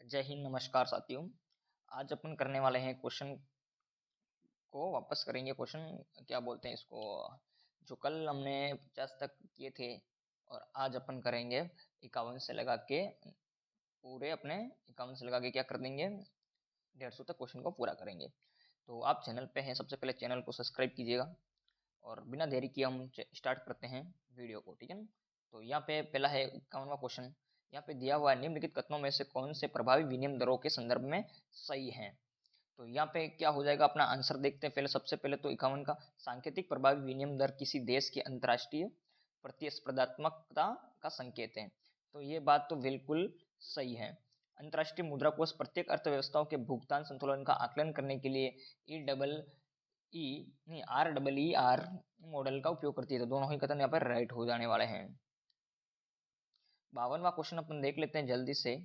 जय हिंद, नमस्कार साथियों। आज अपन करने वाले हैं क्वेश्चन को वापस करेंगे। क्वेश्चन क्या बोलते हैं इसको, जो कल हमने 50 तक किए थे और आज अपन करेंगे 51 से लगा के पूरे अपने 51 से लगा के क्या कर देंगे, 150 तक क्वेश्चन को पूरा करेंगे। तो आप चैनल पे हैं, सबसे पहले चैनल को सब्सक्राइब कीजिएगा और बिना देरी किए हम स्टार्ट करते हैं वीडियो को, ठीक है ना। तो यहाँ पे पहला है 51वां क्वेश्चन। यहाँ पे दिया हुआ है, निम्नलिखित कथनों में से कौन से प्रभावी विनिमय दरों के संदर्भ में सही है। तो यहाँ पे क्या हो जाएगा, अपना आंसर देखते हैं। पहले सबसे पहले तो 51 का, सांकेतिक प्रभावी विनिमय दर किसी देश की अंतर्राष्ट्रीय प्रतिस्पर्धात्मकता का संकेत है। तो ये बात तो बिल्कुल सही है। अंतर्राष्ट्रीय मुद्रा कोष प्रत्येक अर्थव्यवस्थाओं के भुगतान संतुलन का आकलन करने के लिए RER मॉडल का उपयोग करती है। तो दोनों ही कथन यहाँ पर राइट हो जाने वाले हैं। 52वां क्वेश्चन अपन देख लेते हैं जल्दी से।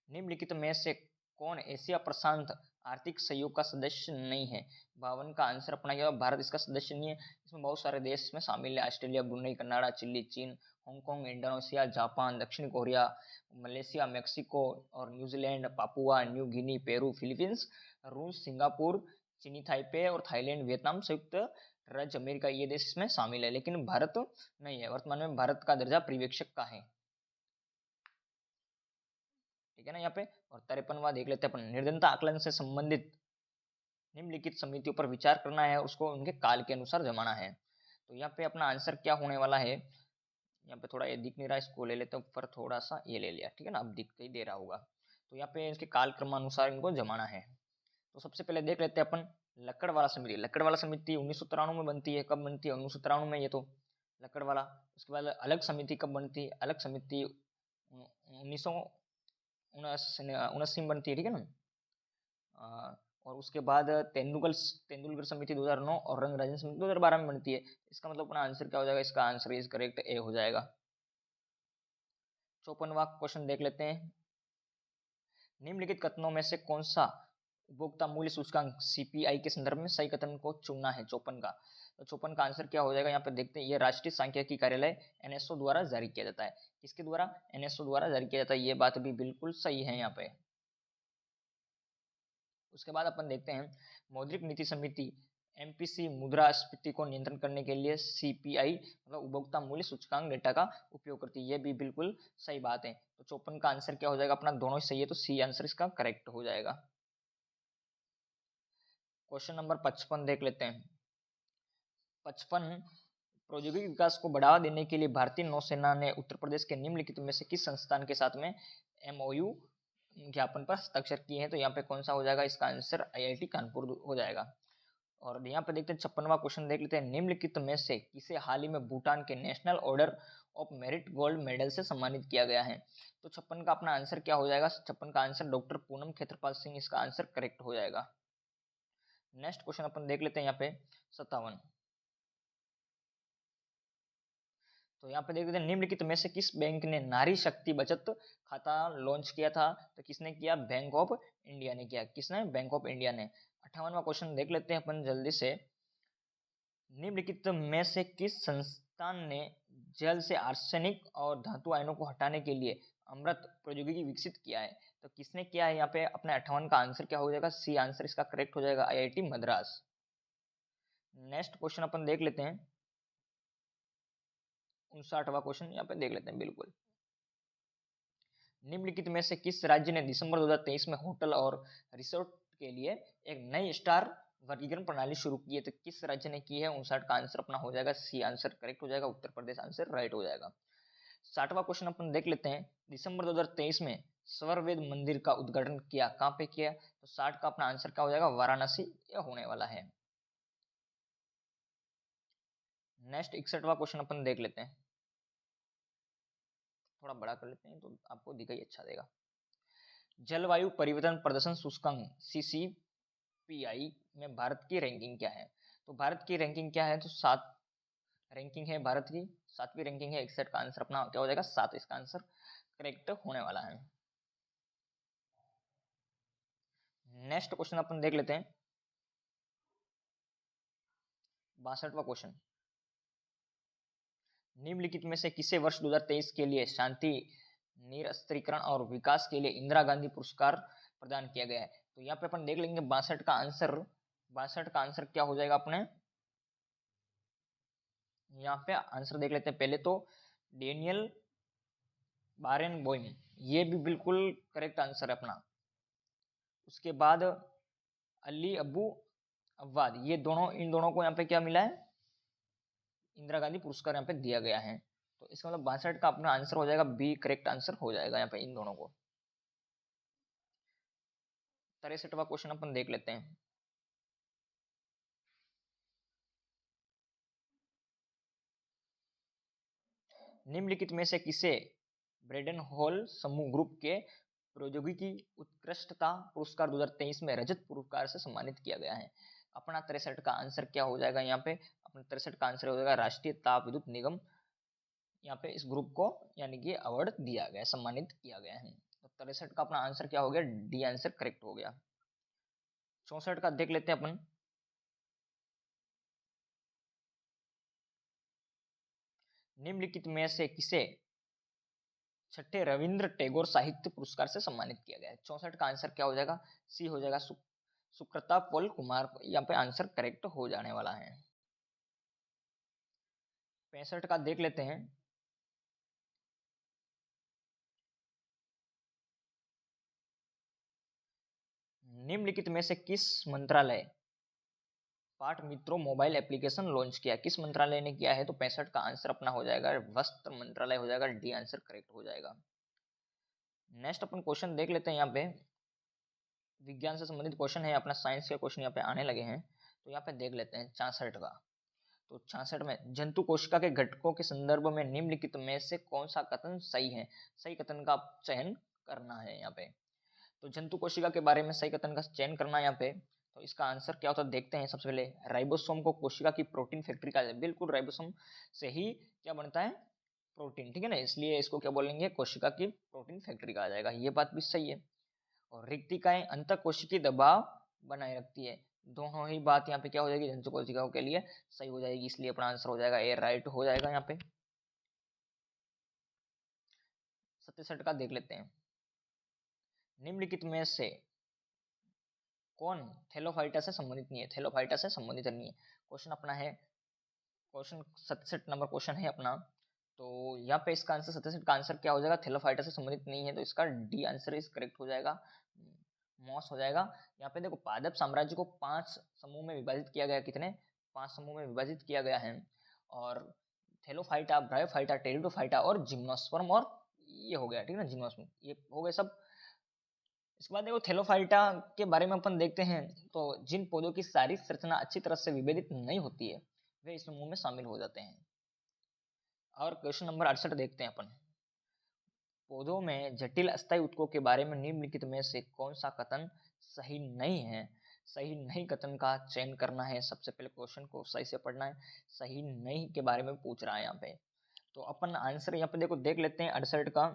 निम्नलिखित में से कौन एशिया प्रशांत आर्थिक सहयोग का सदस्य नहीं है। 52 का आंसर अपना यह, भारत इसका सदस्य नहीं है। इसमें बहुत सारे देश इसमें शामिल है, ऑस्ट्रेलिया, ब्रुनई, कनाडा, चिली, चीन, हांगकांग, इंडोनेशिया, जापान, दक्षिण कोरिया, मलेशिया, मेक्सिको और New Zealand, Papua New Guinea, Peru, Philippines, रूस, सिंगापुर, चीनी ताइपे और थाईलैंड, वियतनाम, संयुक्त राज्य अमेरिका, ये देश इसमें शामिल है, लेकिन भारत नहीं है। वर्तमान में भारत का दर्जा पर्यवेक्षक का है, ठीक है ना यहाँ पे। और 53वां देख लेते हैं अपन। निर्धनता आकलन से संबंधित निम्नलिखित समितियों पर विचार करना है, उसको उनके काल के अनुसार जमाना है। तो यहाँ पे अपना आंसर क्या होने वाला है, यहाँ पे थोड़ा ये दिख नहीं रहा, इसको ले लेते हैं ऊपर, थोड़ा सा ये ले लिया, ठीक है ना, अब दिख ही दे रहा होगा। तो यहाँ पे इसके काल क्रमानुसार इनको जमाना है। तो सबसे पहले देख लेते हैं अपन लकड़वाला समिति। लकड़वाला समिति 1993 में बनती है। कब बनती है? 1993 में। ये तो लकड़वाला। उसके बाद अलग समिति कब बनती है? अलग समिति 1979 में बनती है, ठीक है ना। और उसके बाद तेंदुलकर समिति 2009 और रंगराजन समिति 2012 में बनती है। इसका मतलब अपना आंसर क्या हो जाएगा? इसका आंसर इज करेक्ट, ए हो जाएगा। 54वां क्वेश्चन देख लेते हैं। निम्नलिखित कथनों में से कौन सा उपभोक्ता मूल्य सूचकांक CPI के संदर्भ में सही कथन को चुनना है? 54 का। तो 54 का आंसर क्या हो जाएगा, यहाँ पे देखते हैं। ये राष्ट्रीय सांख्यिकी कार्यालय NSO द्वारा जारी किया जाता है। किसके द्वारा? NSO द्वारा जारी किया जाता है। ये बात भी बिल्कुल सही है यहाँ पे। उसके बाद अपन देखते हैं, मौद्रिक नीति समिति MPC मुद्रास्फीति को नियंत्रण करने के लिए CPI मतलब उपभोक्ता मूल्य सूचकांक डेटा का उपयोग करती है। ये भी बिल्कुल सही बात है। तो 54 का आंसर क्या हो जाएगा अपना? दोनों ही सही है, तो सी आंसर इसका करेक्ट हो जाएगा। क्वेश्चन नंबर 55 देख लेते हैं। 55, प्रौद्योगिकी विकास को बढ़ावा देने के लिए भारतीय नौसेना ने उत्तर प्रदेश के निम्नलिखित में से किस संस्थान के साथ में MOU ज्ञापन पर हस्ताक्षर किए हैं? तो यहाँ पे कौन सा हो जाएगा? इसका आंसर IIT कानपुर हो जाएगा। और यहाँ पे देखते हैं 56वां क्वेश्चन देख लेते हैं। निम्नलिखित में से किसे हाल ही में भूटान के national order of merit gold medal से सम्मानित किया गया है? तो 56 का अपना आंसर क्या हो जाएगा? 56 का आंसर डॉक्टर पूनम खेत्रपाल सिंह, इसका आंसर करेक्ट हो जाएगा। नेक्स्ट क्वेश्चन अपन देख लेते हैं यहाँ पे 57। तो यहाँ पे देख लेते हैं, निम्नलिखित में से किस बैंक ने नारी शक्ति बचत खाता लॉन्च किया था? तो किसने किया? बैंक ऑफ इंडिया ने किया। किसने? बैंक ऑफ इंडिया ने। 58वां क्वेश्चन देख लेते हैं अपन जल्दी से। निम्नलिखित में से किस संस्थान ने जल से आर्सेनिक और धातु आयनों को हटाने के लिए अमृत प्रौद्योगिकी विकसित किया है? तो किसने किया है? यहाँ पे अपने 58 का आंसर क्या हो जाएगा? सी आंसर इसका करेक्ट हो जाएगा, IIT मद्रास। नेक्स्ट क्वेश्चन अपन देख लेते हैं 59वां क्वेश्चन, यहाँ पे देख लेते हैं बिल्कुल। निम्नलिखित में से किस राज्य ने दिसंबर 2023 में होटल और रिसोर्ट के लिए एक नई स्टार वर्गीकरण प्रणाली शुरू की है? तो किस राज्य ने की है? 59 का आंसर अपना हो जाएगा, सी आंसर करेक्ट हो जाएगा, उत्तर प्रदेश आंसर राइट हो जाएगा। 60वां क्वेश्चन अपन देख लेते हैं। दिसंबर 2023 में स्वरवेद मंदिर का उद्घाटन किया, कहाँ पे किया? तो 60 का अपना आंसर क्या हो जाएगा? वाराणसी, यह होने वाला है। नेक्स्ट 61वां क्वेश्चन अपन देख लेते हैं। थोड़ा बड़ा कर लेते हैं तो आपको दिखाई अच्छा देगा। जलवायु परिवर्तन प्रदर्शन सूचकांक CCPI में भारत की रैंकिंग क्या है? तो भारत की रैंकिंग क्या है? तो 7 रैंकिंग है भारत की, 7वीं रैंकिंग है। 61 का आंसर अपना क्या हो जाएगा? 7, इसका आंसर करेक्ट होने वाला है। नेक्स्ट क्वेश्चन अपन देख लेते हैं 62वां क्वेश्चन। निम्नलिखित में से किसे वर्ष 2023 के लिए शांति निरस्त्रीकरण और विकास के लिए इंदिरा गांधी पुरस्कार प्रदान किया गया है। तो यहाँ पे अपन देख लेंगे 62 का आंसर क्या हो जाएगा अपने, यहाँ पे आंसर देख लेते हैं पहले तो डेनियल बारेनबोइम, ये भी बिल्कुल करेक्ट आंसर है अपना। उसके बाद अली अबू अव्वाद, ये दोनों, इन दोनों को यहाँ पे क्या मिला है, इंदिरा गांधी पुरस्कार यहाँ पे दिया गया है। तो इसका मतलब 62 का अपना आंसर हो जाएगा बी, करेक्ट आंसर हो जाएगा यहाँ पे इन दोनों को। 63वां क्वेश्चन अपन देख लेते हैं। निम्नलिखित में से किसे ब्रेडन हॉल समूह ग्रुप के प्रौद्योगिकी उत्कृष्टता पुरस्कार 2023 में रजत पुरस्कार से सम्मानित किया गया है? अपना 63 का आंसर क्या हो जाएगा यहाँ पे, अपना 63 का आंसर हो जाएगा राष्ट्रीय ताप विद्युत निगम, यहाँ पे इस ग्रुप को यानी कि अवार्ड दिया गया, सम्मानित किया गया है। तो 63 का अपना आंसर क्या हो गया, डी आंसर करेक्ट हो गया। 64 का देख लेते हैं अपन। निम्नलिखित में से किसे छठे रविंद्र टैगोर साहित्य पुरस्कार से सम्मानित किया गया है? 64 का आंसर क्या हो जाएगा, सी हो जाएगा, सुक्रता पॉल कुमार, यहाँ पे आंसर करेक्ट हो जाने वाला है। 65 का देख लेते हैं। निम्नलिखित में से किस मंत्रालय पाठ मित्रों मोबाइल एप्लीकेशन लॉन्च किया, किस मंत्रालय ने किया है? तो 65 का आंसर अपना हो जाएगा वस्त्र मंत्रालय हो जाएगा, डी आंसर करेक्ट हो जाएगा। नेक्स्ट अपन क्वेश्चन देख लेते हैं। यहाँ पे विज्ञान से संबंधित क्वेश्चन है, अपना साइंस के क्वेश्चन यहाँ पे आने लगे हैं। तो यहाँ पे देख लेते हैं 66 का। तो 66 में जंतु कोशिका के घटकों के संदर्भ में निम्नलिखित में से कौन सा कथन सही है? सही कथन का चयन करना है यहाँ पे। तो जंतु कोशिका के बारे में सही कथन का चयन करना है यहाँ पे। तो इसका आंसर क्या होता है देखते हैं। सबसे पहले राइबोसोम को कोशिका की प्रोटीन फैक्ट्री कहा जाता है। बिल्कुल राइबोसोम से ही क्या बनता है, प्रोटीन, ठीक है ना, इसलिए इसको क्या बोलेंगे, कोशिका की प्रोटीन फैक्ट्री कहा जाएगा। ये बात भी सही है। और रिक्तिकाएं अंतर कोशिकीय दबाव बनाए रखती है। दोनों ही बात यहाँ पे क्या हो जाएगी, जंतु कोशिकाओं के लिए सही हो जाएगी, इसलिए अपना आंसर हो जाएगा ए, राइट हो जाएगा यहाँ पे। 67 का देख लेते हैं। निम्नलिखित में से कौन थैलोफाइटा से संबंधित नहीं है? थैलोफाइटा से संबंधित नहीं है। क्वेश्चन अपना है, क्वेश्चन 67 नंबर क्वेश्चन है अपना। तो यहाँ पे इसका आंसर 67 का आंसर क्या हो जाएगा, थैलोफाइटा से संबंधित नहीं है, तो इसका डी आंसर इस करेक्ट हो जाएगा, मॉस हो जाएगा। यहाँ पे देखो पादप साम्राज्य को 5 समूह में विभाजित किया गया, कितने, 5 समूह में विभाजित किया गया है। और थैलोफाइटा, ब्रायोफाइटा, टेरिडोफाइटा और जिम्नोस्पर्म, और ये हो गया, ठीक है ना, जिम्नोस्पर्म, ये हो गए सब। इसके बाद देखो थैलोफाइटा के बारे में अपन देखते हैं। तो जिन पौधों की सारी संरचना अच्छी तरह से विभेदित नहीं होती है वे इस समूह में शामिल हो जाते हैं। और क्वेश्चन नंबर 68 देखते हैं अपन। पौधों में जटिल अस्थायी ऊतकों के बारे में निम्नलिखित में से कौन सा कथन सही नहीं है? सही नहीं कथन का चयन करना है। सबसे पहले क्वेश्चन को सही से पढ़ना है। सही नहीं के बारे में पूछ रहा है यहाँ पे। तो अपन आंसर यहाँ पे देखो देख लेते हैं 68 का।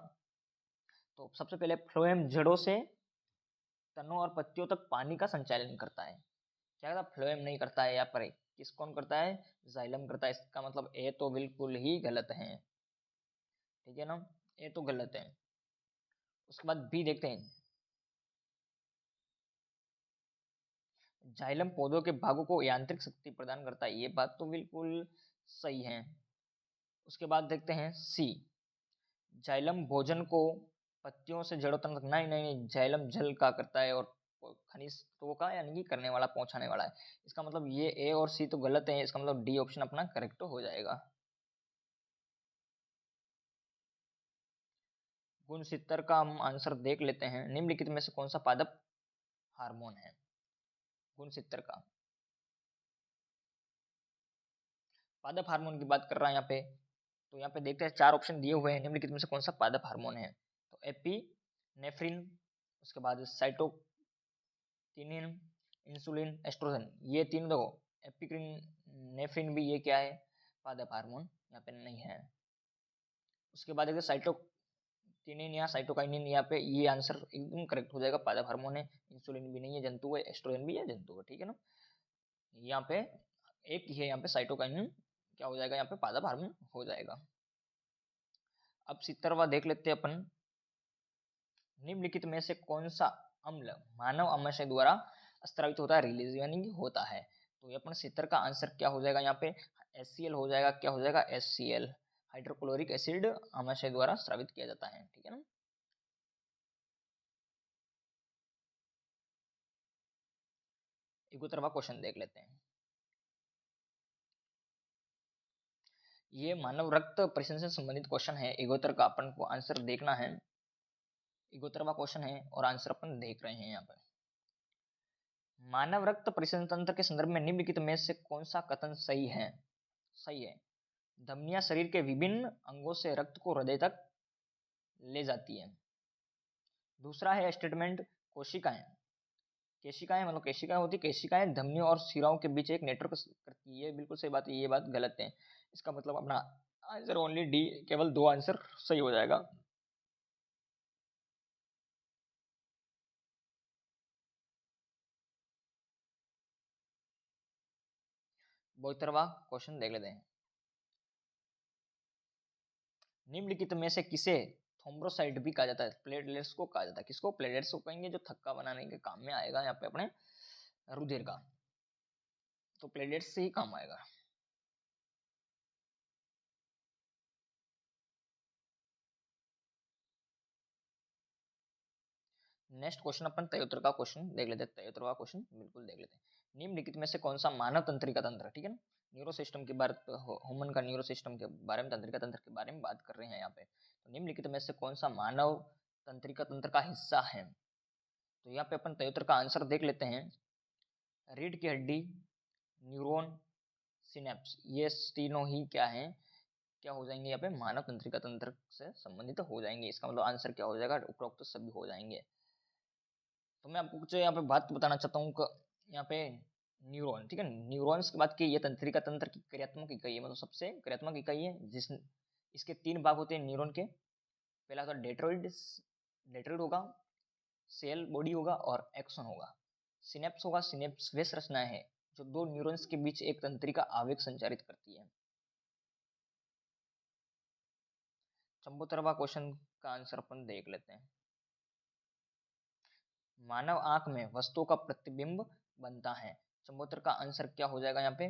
तो सबसे पहले फ्लोएम जड़ों से तनों और पत्तियों तक पानी का संचालन करता है। क्या करता, फ्लोएम नहीं करता है, यहाँ पर किस कौन करता है, जाइलम करता है। इसका मतलब ए तो बिल्कुल ही गलत है, ठीक है ना, ए तो गलत है। उसके बाद बी देखते हैं। जाइलम पौधों के भागों को यांत्रिक शक्ति प्रदान करता है, ये बात तो बिल्कुल सही है। उसके बाद देखते हैं सी, जाइलम भोजन को पत्तियों से जड़ों तक, नहीं नहीं नहीं, जाइलम जल का करता है और खनिज तो का यानी कि करने वाला, पहुंचाने वाला है। इसका मतलब ये ए और सी तो गलत है, इसका मतलब डी ऑप्शन अपना करेक्ट हो जाएगा। गुणसूत्र का हम आंसर देख लेते हैं। निम्नलिखित में से कौन सा पादप हार्मोन है? गुणसूत्र का पादप हार्मोन की बात कर रहा है यहाँ पे। तो यहाँ पे देखते हैं 4 ऑप्शन दिए हुए हैं। निम्नलिखित में से कौन सा पादप हार्मोन है? तो एपिनेफ्रिन, उसके बाद साइटोकिनिन, इंसुलिन, एस्ट्रोजन, ये तीन देखो, एपिनेफ्रिन भी, ये क्या है, पादप हार्मोन यहाँ पे नहीं है। उसके बाद देखते साइटोकिनिन या साइटोकाइनिन, यहाँ पे ये आंसर एकदम करेक्ट हो जाएगा, पादप हार्मोन है। इंसुलिन भी नहीं है, जंतु है। एस्ट्रोजन भी है, जंतु है, ठीक है ना। यहाँ पे एक ही है, यहाँ पे साइटोकाइनिन क्या हो जाएगा, यहाँ पे पादप हार्मोन हो जाएगा। अब 70वां देख लेते हैं अपन। निम्नलिखित में से कौन सा अम्ल मानव आमाशय द्वारा स्रावित होता है, रिलीज यानी कि होता है? तो ये अपन 70 का आंसर क्या हो जाएगा यहाँ पे? HCl हो जाएगा। क्या हो जाएगा? HCl, हाइड्रोक्लोरिक एसिड आमाशय द्वारा स्रावित किया जाता है, ठीक है ना। एक तरफा क्वेश्चन देख लेते हैं। ये मानव रक्त परीक्षण से संबंधित क्वेश्चन है। इगोतर का अपन को आंसर देखना है। इगोतर का क्वेश्चन है और आंसर अपन देख रहे हैं यहाँ पर। मानव रक्त परिसंचरण तंत्र के संदर्भ में निम्नलिखित में से कौन सा कथन सही है? सही है, धमनियां शरीर के विभिन्न अंगों से रक्त को हृदय तक ले जाती है। दूसरा है स्टेटमेंट, कोशिकाएं केशिकाएं मतलब केशिकाएं होती, केशिकाएं धमनियों और शिराओं के बीच एक नेटवर्क करती है। ये बिल्कुल सही बात है, ये बात गलत है। इसका मतलब अपना आंसर ओनली डी, केवल 2 आंसर सही हो जाएगा। बहुतरवा क्वेश्चन देख लेते हैं। निम्नलिखित में से किसे थ्रोम्बोसाइट भी कहा जाता है? प्लेटलेट्स को कहा जाता है। किसको? प्लेटलेट्स को कहेंगे, जो थक्का बनाने के काम में आएगा यहाँ पे अपने रुधिर का। तो प्लेटलेट्स से ही काम आएगा। नेक्स्ट क्वेश्चन अपन तयोत्र का क्वेश्चन देख लेते हैं। तयोत्र का क्वेश्चन बिल्कुल देख लेते हैं। निम्नलिखित में से कौन सा मानव तंत्रिका तंत्र, ठीक है ना, न्यूरो सिस्टम के बारे, ह्यूमन का न्यूरो सिस्टम के बारे में, तंत्रिका तंत्र के बारे में बात कर रहे हैं यहाँ पे। तो निम्नलिखित में से कौन सा मानव तंत्रिका तंत्र का हिस्सा है? तो यहाँ पे अपन तयोत्र का आंसर देख लेते हैं। रीढ़ की हड्डी, न्यूरॉन, सिनेप्स, ये तीनों ही क्या है, क्या हो जाएंगे यहाँ पे? मानव तंत्रिका तंत्र से संबंधित हो जाएंगे। इसका मतलब आंसर क्या हो जाएगा? उपरोक्त तो सभी हो जाएंगे। तो मैं आपको कुछ यहाँ पे बात बताना चाहता हूँ। यहाँ पे न्यूरॉन, ठीक है, न्यूरॉन्स की बात की, ये तंत्रिका तंत्र की क्रियात्मक इकाई है, मतलब सबसे क्रियात्मक इकाई है। जिस इसके 3 भाग होते हैं न्यूरॉन के। पहला तो डेट्रोइड, डेट्रोइड होगा, सेल बॉडी होगा और एक्सन होगा। सिनेप्स होगा, सिनेप्स वे संरचनाएं है जो 2 न्यूरॉन्स के बीच एक तंत्रिका आवेग संचारित करती है। चंबोतरवा क्वेश्चन का आंसर अपन देख लेते हैं। मानव आंख में वस्तुओं का प्रतिबिंब बनता है। चंबोतर का आंसर क्या हो जाएगा यहाँ पे?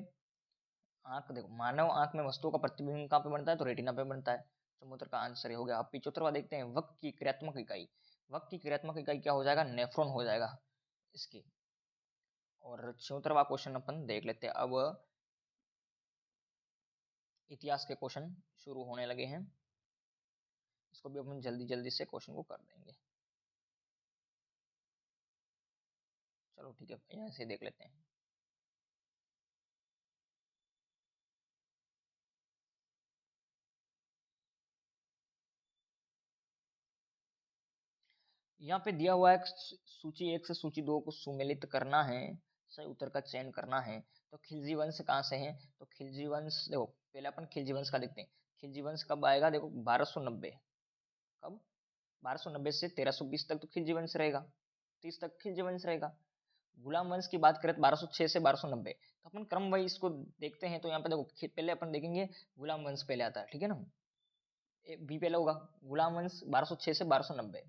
आंख, देखो, मानव आंख में वस्तुओं का प्रतिबिंब कहाँ पे बनता है? तो रेटिना पे बनता है। चंबोतर का आंसर ये हो गया। अब पिछोतरवा देखते हैं, वक्र की क्रियात्मक इकाई। वक्र की क्रियात्मक इकाई क्या हो जाएगा? नेफ्रॉन हो जाएगा इसकी। और 74वां क्वेश्चन अपन देख लेते हैं। अब इतिहास के क्वेश्चन शुरू होने लगे हैं। इसको भी अपन जल्दी जल्दी से क्वेश्चन को कर देंगे। चलो ठीक है, यहाँ से देख लेते हैं। यहाँ पे दिया हुआ है सूची 1 से सूची 2 को सुमेलित करना है, सही उत्तर का चयन करना है। तो खिलजी वंश कहाँ से है? तो खिलजी वंश, देखो पहले अपन खिलजी वंश का देखते हैं। खिलजी वंश कब आएगा? देखो 1290। कब? 1290 से 1320 तक तो खिलजी वंश रहेगा, 30 तक खिलजी वंश रहेगा। गुलाम वंश की बात करें तो 1206 से 1290। तो अपन क्रम वाइज इसको देखते हैं। तो यहाँ पे देखो, पहले अपन देखेंगे गुलाम वंश पहले आता है, ठीक है ना, बी पहले होगा। गुलाम वंश 1206 से 1290।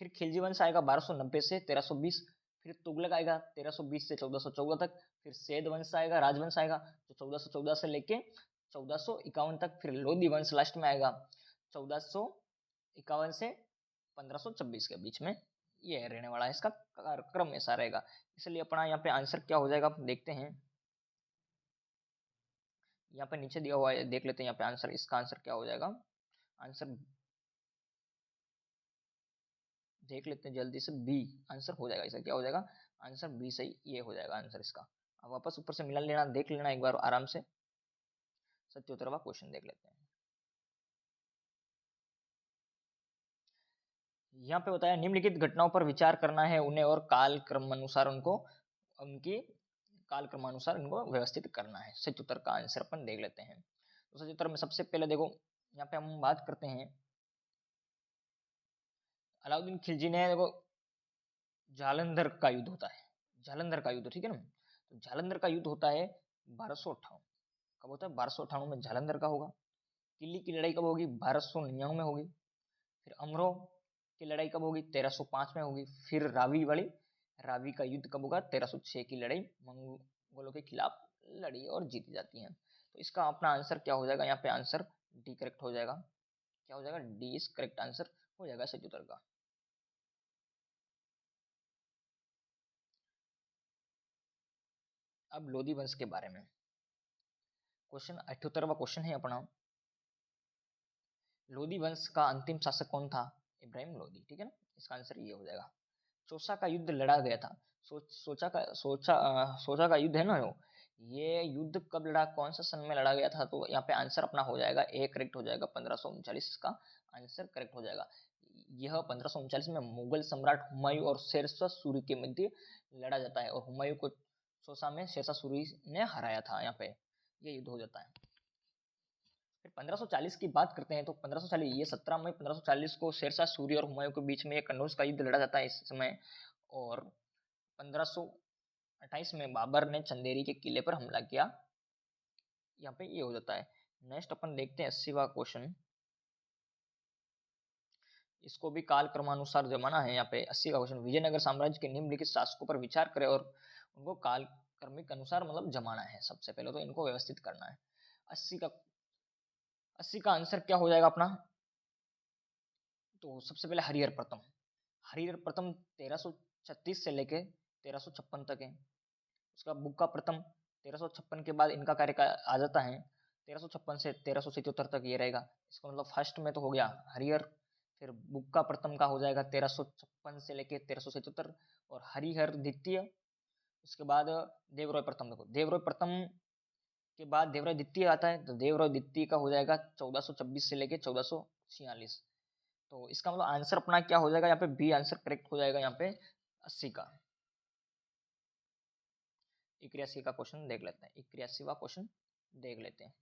फिर खिलजी वंश आएगा 1290 से 1320। फिर तुगलक आएगा 1320 से 1414 तक। फिर सैद वंश आएगा, राजवंश आएगा, जो 1414 से लेके 1451 तक। फिर लोधी वंश लास्ट में आएगा 1451 से 1526 के बीच में ये रहने वाला है। इसका क्रम ऐसा रहेगा। इसलिए अपना यहाँ पे आंसर क्या हो जाएगा देखते हैं। यहाँ पे नीचे दिया हुआ है, देख लेते हैं यहाँ पे आंसर। इसका आंसर क्या हो जाएगा? आंसर देख लेते हैं जल्दी से। बी आंसर हो जाएगा। इसका क्या हो जाएगा? आंसर बी सही, ये हो जाएगा आंसर इसका। अब वापस ऊपर से मिला लेना, देख लेना एक बार आराम से। 77वां क्वेश्चन देख लेते हैं। यहाँ पे बताया, निम्नलिखित घटनाओं पर विचार करना है उन्हें, और काल क्रमानुसार उनको, उनकी काल क्रमानुसार इनको व्यवस्थित करना है। 77 का आंसर अपन देख लेते हैं। तो 77 में सबसे पहले देखो, यहाँ पे हम बात करते हैं अलाउद्दीन खिलजी ने, देखो जालंधर का युद्ध होता है। जालंधर का युद्ध, ठीक है ना। तो जालंधर का युद्ध होता है 1258। कब होता है? 1298 में जालंधर का होगा। किल्ली की लड़ाई कब होगी? 1299 में होगी। फिर अमरोह की लड़ाई कब होगी? 1305 में होगी। फिर रावी का युद्ध कब होगा? 1306 की लड़ाई मंगोलों के खिलाफ लड़ी और जीती जाती है। तो इसका अपना आंसर क्या हो जाएगा? यहाँ पे आंसर डी करेक्ट हो जाएगा। क्या हो जाएगा? डी इज करेक्ट आंसर हो जाएगा सही उत्तर का। अब लोधी वंश के बारे में क्वेश्चन 78वां क्वेश्चन है अपना। लोधी वंश का अंतिम शासक कौन था? इब्राहिम लोधी, ठीक है ना। इसका आंसर ये हो जाएगा। चौसा का युद्ध लड़ा गया था। सोचा का युद्ध है ना, ये युद्ध कब लड़ा, कौन सा सन में लड़ा गया था? तो यहाँ पे आंसर अपना हो जाएगा ए करेक्ट हो जाएगा। 1539 का आंसर करेक्ट हो जाएगा। यह 1539 में मुगल सम्राट हुमायूं और शेरशाह सूरी के मध्य लड़ा जाता है और हुमायूं को चौसा में शेरशाह सूरी ने हराया था। यहाँ पे ये युद्ध हो जाता है। फिर 1540 की बात करते हैं तो 1540 ये 17 मई 1540 को शेरशाह सूरी और हुमायूं के बीच में एक कन्नौज का युद्ध लड़ा जाता है इस समय। और 1528 में बाबर ने चंदेरी के किले पर हमला किया। यहाँ पे ये हो जाता है। नेक्स्ट अपन देखते हैं 80वां क्वेश्चन। इसको भी काल क्रमानुसार जमाना है। यहाँ पे 80 का क्वेश्चन, विजयनगर साम्राज्य के निम्नलिखित शासकों पर विचार करें और उनको काल क्रमिक अनुसार मतलब जमाना है। सबसे पहले तो इनको व्यवस्थित करना है। 80 का आंसर क्या हो जाएगा अपना? तो सबसे पहले हरिहर प्रथम 1336 से लेके 1356 तक है। उसका बुक्का प्रथम 1356 के बाद इनका कार्यकाल आ जाता है। 1356 से 1377 तक ये रहेगा। इसका मतलब फर्स्ट में तो हो गया हरिहर। फिर बुक्का प्रथम का हो जाएगा 1356 से लेके 1377 और हरिहर द्वितीय। उसके बाद देवराय प्रथम। देखो देवराय प्रथम के बाद देवराय द्वितीय आता है तो देवराय द्वितीय का हो जाएगा 1426 से लेके 1446। तो इसका मतलब आंसर अपना क्या हो जाएगा? यहाँ पे बी आंसर करेक्ट हो जाएगा यहाँ पे 80 का। 81 का क्वेश्चन देख लेते हैं। 81वां क्वेश्चन देख लेते हैं।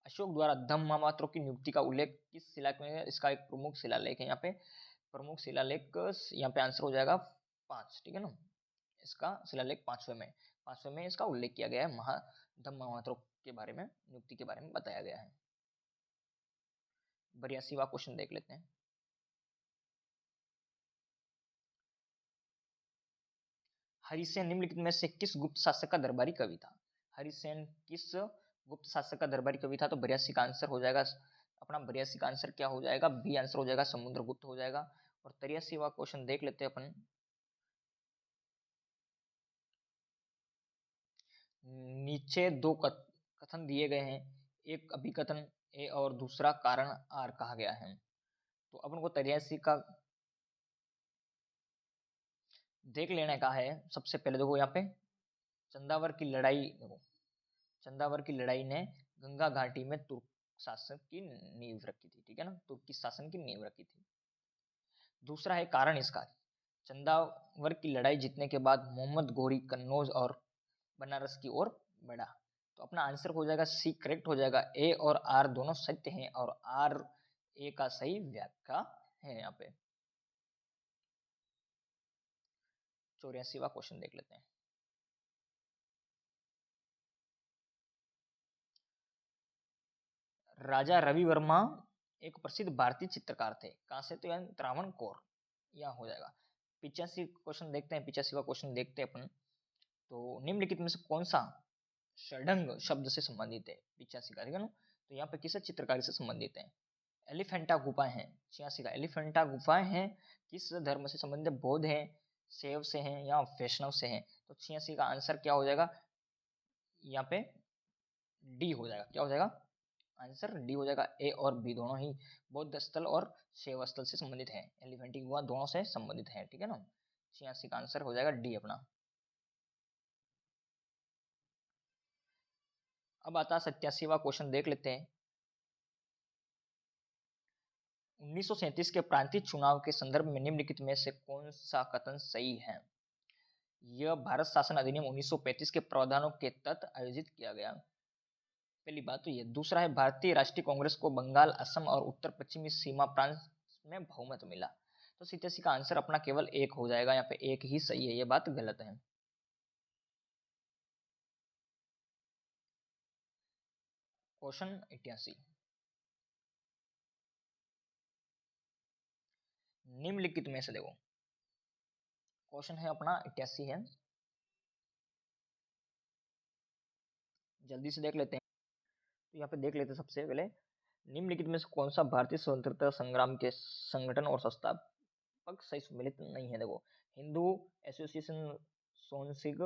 अशोक द्वारा धम्मामात्रों की नियुक्ति का उल्लेख किस शिलालेख में है? इसका एक प्रमुख शिलालेख है यहाँ पे। प्रमुख शिलालेख यहाँ पे आंसर हो जाएगा 5, ठीक है ना। इसका शिलालेख 5वें में इसका उल्लेख किया गया है। धम्मामात्रों के बारे में, नियुक्ति के बारे में बताया गया है। 82वां क्वेश्चन देख लेते हैं। हरिसेन निम्नलिखित में से किस गुप्त शासक का दरबारी कवि था? हरिसेन किस गुप्त शासक का दरबारी कवि था? तो 82 का आंसर हो जाएगा अपना। 82 का आंसर क्या हो जाएगा? बी आंसर हो जाएगा, समुद्रगुप्त हो जाएगा। और 83वां क्वेश्चन देख लेते हैं अपन। नीचे दो कथन दिए गए हैं। एक अभिकथन ए और दूसरा कारण आर कहा गया है। तो अपन को 83 का देख लेने का है। सबसे पहले देखो यहाँ पे चंदावर की लड़ाई, देखो चंदावर की लड़ाई ने गंगा घाटी में तुर्क शासन की नींव रखी थी, ठीक है ना। तुर्की शासन की नींव रखी थी। दूसरा है कारण इसका, चंदावर की लड़ाई जीतने के बाद मोहम्मद घोरी कन्नौज और बनारस की ओर बढ़ा। तो अपना आंसर हो जाएगा सी करेक्ट हो जाएगा। ए और आर दोनों सत्य हैं और आर ए का सही व्याख्या है यहाँ पे। 84वां क्वेश्चन देख लेते हैं। राजा रवि वर्मा एक प्रसिद्ध भारतीय चित्रकार थे। कहां से? तो यानी त्रावणकोर, यह हो जाएगा। 85 क्वेश्चन देखते हैं। 85वां क्वेश्चन देखते हैं अपन। तो निम्नलिखित में से कौन सा षडंग शब्द से संबंधित है? 85 का, ठीक है ना। तो यहाँ पे किस चित्रकारी से संबंधित है? एलिफेंटा गुफाएं हैं। 86 का एलिफेंटा गुफाएं हैं किस धर्म से संबंधित? बौद्ध है, शैव से हैं या वैष्णव से हैं? तो 86 का आंसर क्या हो जाएगा? यहाँ पे डी हो जाएगा। क्या हो जाएगा? आंसर डी हो जाएगा। ए और बी दोनों ही बौद्ध स्थल और शैव स्थल से संबंधित है। एलिफेंटिक गुफा दोनों से संबंधित है, ठीक है ना। 86 का आंसर हो जाएगा डी अपना। अब आता 87वां क्वेश्चन देख लेते हैं। 1937 के प्रांतीय चुनाव के संदर्भ में निम्नलिखित में से कौन सा कथन सही है? यह भारत शासन अधिनियम 1935 के प्रावधानों के तहत आयोजित किया गया। पहली बात तो ये। दूसरा है भारतीय राष्ट्रीय कांग्रेस को बंगाल, असम और उत्तर पश्चिमी सीमा प्रांत में बहुमत मिला। तो 87 का आंसर अपना केवल एक हो जाएगा। यहाँ पे एक ही सही है, ये बात गलत है। क्वेश्चन 88। निम्नलिखित में से देखो, क्वेश्चन है अपना 88 है, जल्दी से देख लेते हैं। तो यहाँ पे देख लेते हैं सबसे पहले, निम्नलिखित में से कौन सा भारतीय स्वतंत्रता संग्राम के संगठन और संस्थापक सही सम्मिलित नहीं है। देखो, हिंदू एसोसिएशन सोनसिग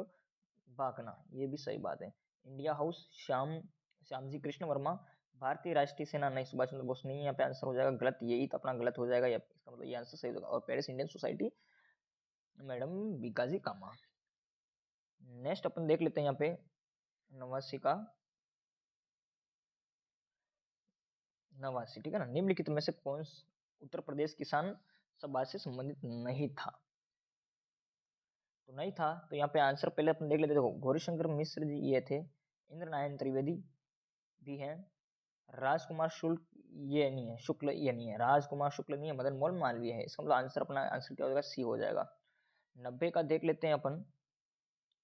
बाकना, ये भी सही बात है। इंडिया हाउस श्यामजी कृष्ण वर्मा, भारतीय राष्ट्रीय सेना नहीं, सुभाष चंद्र बोस नहीं। यहाँ पे आंसर हो जाएगा गलत, यही तो अपना गलत हो जाएगा, इसका मतलब ये आंसर सही होगा। और Paris Indian society, madam Bhikaji Cama. Next अपन देख लेते हैं यहाँ पे 89 का 89, ठीक है ना। निम्नलिखित में से कौन उत्तर प्रदेश किसान सभा से संबंधित नहीं था। तो नहीं था, तो यहाँ पे आंसर पहले अपन देख लेते। देखो, गौरीशंकर मिश्र जी ये थे, इंद्र नारायण त्रिवेदी भी हैं, राजकुमार शुक्ल ये नहीं है, शुक्ल ये नहीं है, राजकुमार शुक्ल नहीं है, मदन मोहन मालवीय है। इसका मतलब आंसर, अपना आंसर क्या हो जाएगा, सी हो जाएगा। 90 का देख लेते हैं अपन,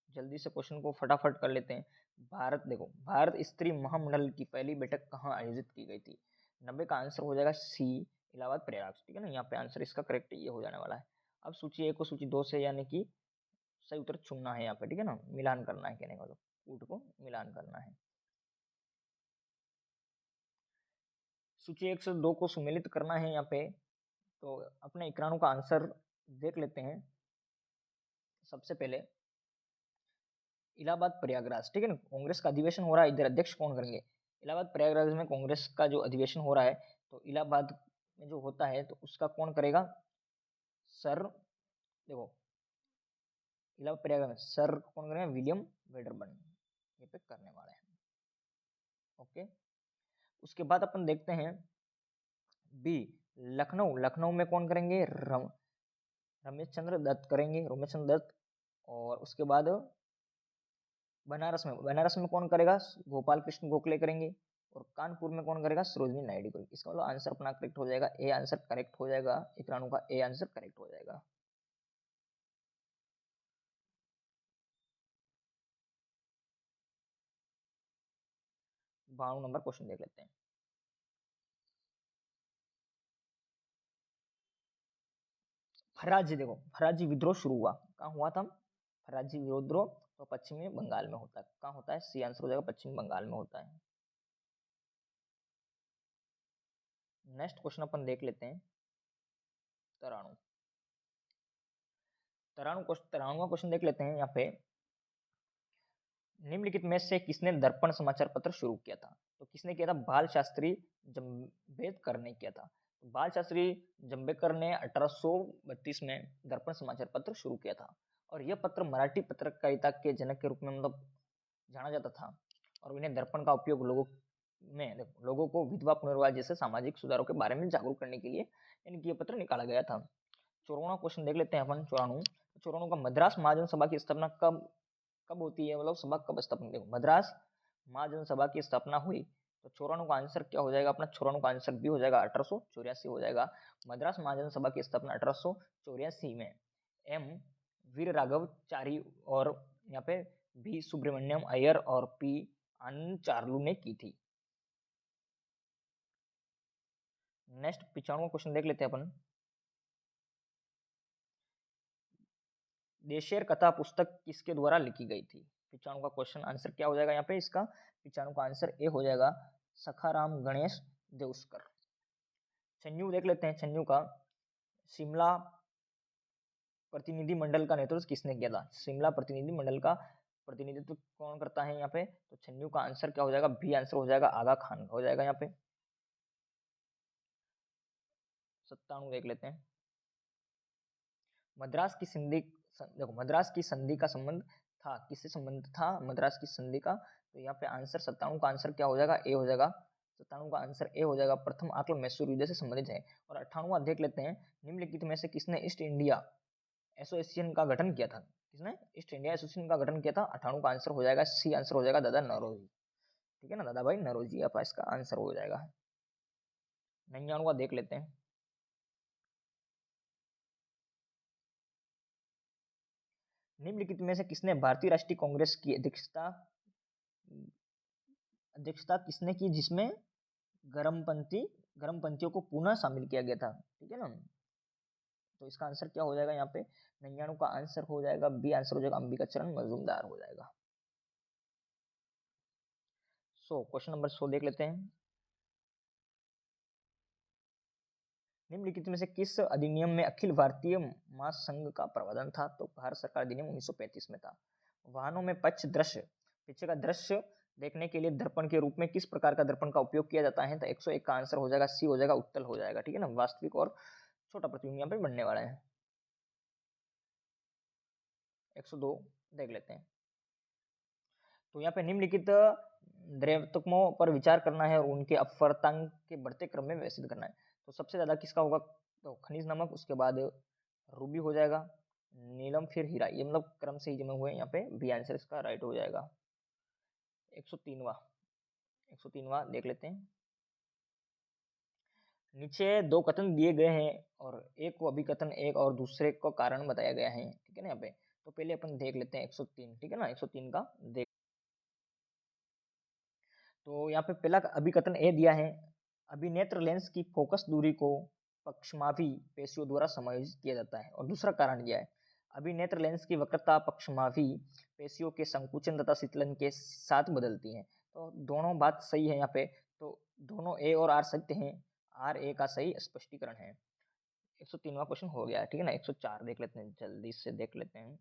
जल्दी से क्वेश्चन को फटाफट कर लेते हैं। भारत, देखो, भारत स्त्री महामंडल की पहली बैठक कहाँ आयोजित की गई थी। 90 का आंसर हो जाएगा सी, इलाहाबाद प्रयाग, ठीक है ना। यहाँ पे आंसर इसका करेक्ट ये हो जाने वाला है। अब सूची 1 को सूची 2 से, यानी कि सही उत्तर चुनना है यहाँ पे, ठीक है ना, मिलान करना है, कहने का मतलब कूट को मिलान करना है। सूची 1 से 2 को सुमेलित करना है यहाँ पे। तो अपने इक्रानों का आंसर देख लेते हैं। सबसे पहले इलाहाबाद प्रयागराज, ठीक है ना, कांग्रेस का अधिवेशन हो रहा है, इधर अध्यक्ष कौन करेंगे। इलाहाबाद प्रयागराज में कांग्रेस का जो अधिवेशन हो रहा है, तो इलाहाबाद में जो होता है तो उसका कौन करेगा, सर, देखो, इलाहाबाद प्रयागराज में सर कौन करेगा, विलियम वेडरबर्न ये पे करने वाले हैं। ओके, उसके बाद अपन देखते हैं बी, लखनऊ, लखनऊ में कौन करेंगे, रमेश चंद्र दत्त करेंगे, रमेश चंद्र दत्त। और उसके बाद बनारस में कौन करेगा, गोपाल कृष्ण गोखले करेंगे। और कानपुर में कौन करेगा, सरोजनी नायडू करेगी। इसका मतलब आंसर अपना करेक्ट हो जाएगा, ए आंसर करेक्ट हो जाएगा, इक्रानों का ए आंसर करेक्ट हो जाएगा। बावन नंबर क्वेश्चन देख लेते हैं। फराजी, देखो, फराजी विद्रोह शुरू हुआ कहाँ हुआ था, फराजी विद्रोह तो पश्चिमी बंगाल में होता है। कहाँ होता है, सी आंसर हो जाएगा, पश्चिमी बंगाल में होता है। नेक्स्ट क्वेश्चन अपन देख लेते हैं, तराणु, तराणु का क्वेश्चन देख लेते हैं। यहाँ पे निम्नलिखित में से किसने दर्पण समाचार पत्र शुरू किया था। तो किसने किया था, बाल शास्त्री जम्बेडकर ने किया था। तो बाल शास्त्री जम्बेडकर ने 1832 में दर्पण समाचार पत्र शुरू किया था। और यह पत्र मराठी पत्रकारिता के जनक के रूप में मतलब जाना जाता था। और इन्हें दर्पण का उपयोग लोगों को विधवा पुनर्विवाह जैसे सामाजिक सुधारों के बारे में जागरूक करने के लिए इनकी यह पत्र निकाला गया था। 94वां क्वेश्चन देख लेते हैं अपन, 94 का मद्रास महाजन सभा की स्थापना कब कब होती है, मतलब सभा कब स्थापना। देखो, मद्रास महाजन सभा की स्थापना हुई, तो 94 का आंसर क्या हो जाएगा, अपना 94 का आंसर भी हो जाएगा, 1884 हो जाएगा। मद्रास महाजन सभा की स्थापना 1884 में एम वीर राघव चारी और यहाँ पे बी सुब्रमण्यम अय्यर और पी आनंद चार्लू ने की थी। नेक्स्ट 95वां क्वेश्चन देख लेते हैं अपन, देशेर कथा पुस्तक किसके द्वारा लिखी गई थी। 95 का क्वेश्चन आंसर क्या हो जाएगा यहाँ पे, इसका 95 का आंसर ए हो जाएगा, सखाराम गणेश देउस्कर। छन्नू देख लेते हैं, छन्नू का शिमला प्रतिनिधि मंडल का नेतृत्व किसने किया था। शिमला प्रतिनिधि मंडल का प्रतिनिधित्व कौन करता है यहाँ पे, तो छन्नू का आंसर क्या हो जाएगा, बी आंसर हो जाएगा, आगा खान हो जाएगा यहाँ पे। 97 देख लेते हैं, मद्रास की संधि, देखो, मद्रास की संधि का संबंध था, किससे संबंध था मद्रास की संधि का, तो यहाँ पे आंसर 97 का आंसर क्या हो जाएगा, ए हो जाएगा। 97 का आंसर ए हो जाएगा, प्रथम आकलन मैसूर युद्ध से संबंधित है। और 98वां देख लेते हैं, निम्नलिखित में से किसने ईस्ट इंडिया एसोसिएशन का गठन किया था। किसने ईस्ट इंडिया एसोसिएशन का गठन किया था, 98 का आंसर हो जाएगा, सी आंसर हो जाएगा, दादा नौरोजी, ठीक है ना, दादा भाई नौरोजी आपका इसका आंसर हो जाएगा। 99वां देख लेते हैं, निम्नलिखित में से किसने भारतीय राष्ट्रीय कांग्रेस की अध्यक्षता किसने की, जिसमें गर्मपंथियों को पुनः शामिल किया गया था, ठीक है ना। तो इसका आंसर क्या हो जाएगा यहाँ पे 99 का आंसर हो जाएगा बी, आंसर हो जाएगा अंबिकाचरण मजूमदार हो जाएगा। क्वेश्चन नंबर 100 देख लेते हैं। निम्नलिखित में से किस अधिनियम में अखिल भारतीय महासंघ का प्रावधान था? तो भारत सरकार अधिनियम 1935 में था। वाहनों में पक्ष दृश्य, पीछे का दृश्य देखने के लिए दर्पण के रूप में किस प्रकार का दर्पण का उपयोग किया जाता है? तो 101 का आंसर हो जाएगा सी, हो जाएगा उत्तल हो जाएगा। ठीक है ना, वास्तविक और छोटा प्रतिबिंब यहाँ पे बनने वाला है। 102 देख लेते हैं। तो यहाँ पे निम्नलिखित द्रव्यत्वों पर विचार करना है और उनके अपवर्तनांक के बढ़ते क्रम में व्यवस्थित करना है। तो सबसे ज्यादा किसका होगा? तो खनिज नमक, उसके बाद रूबी हो जाएगा, नीलम, फिर हीरा। ये मतलब क्रम से ही जमे हुए हैं यहाँ पे, बी आंसर इसका राइट हो जाएगा। 103वां देख लेते हैं। नीचे दो कथन दिए गए हैं और एक को अभिकथन, एक और दूसरे को कारण बताया गया है। ठीक है ना, यहाँ पे तो पहले अपन देख लेते हैं 103। ठीक है ना, 103 का देख। तो यहाँ पे पहला अभिकथन ए दिया है, अभिनेत्र लेंस की फोकस दूरी को पक्षमापी पेशियों द्वारा समायोजित किया जाता है। और दूसरा कारण दिया है, अभिनेत्र लेंस की वक्रता पक्षमापी पेशियों के संकुचन तथा शीतलन के साथ बदलती है। तो दोनों बात सही है यहाँ पे, तो दोनों ए और आर सत्य हैं, आर ए का सही स्पष्टीकरण है। 103वां क्वेश्चन हो गया। ठीक है ना, 104 देख लेते हैं, जल्दी से देख लेते हैं।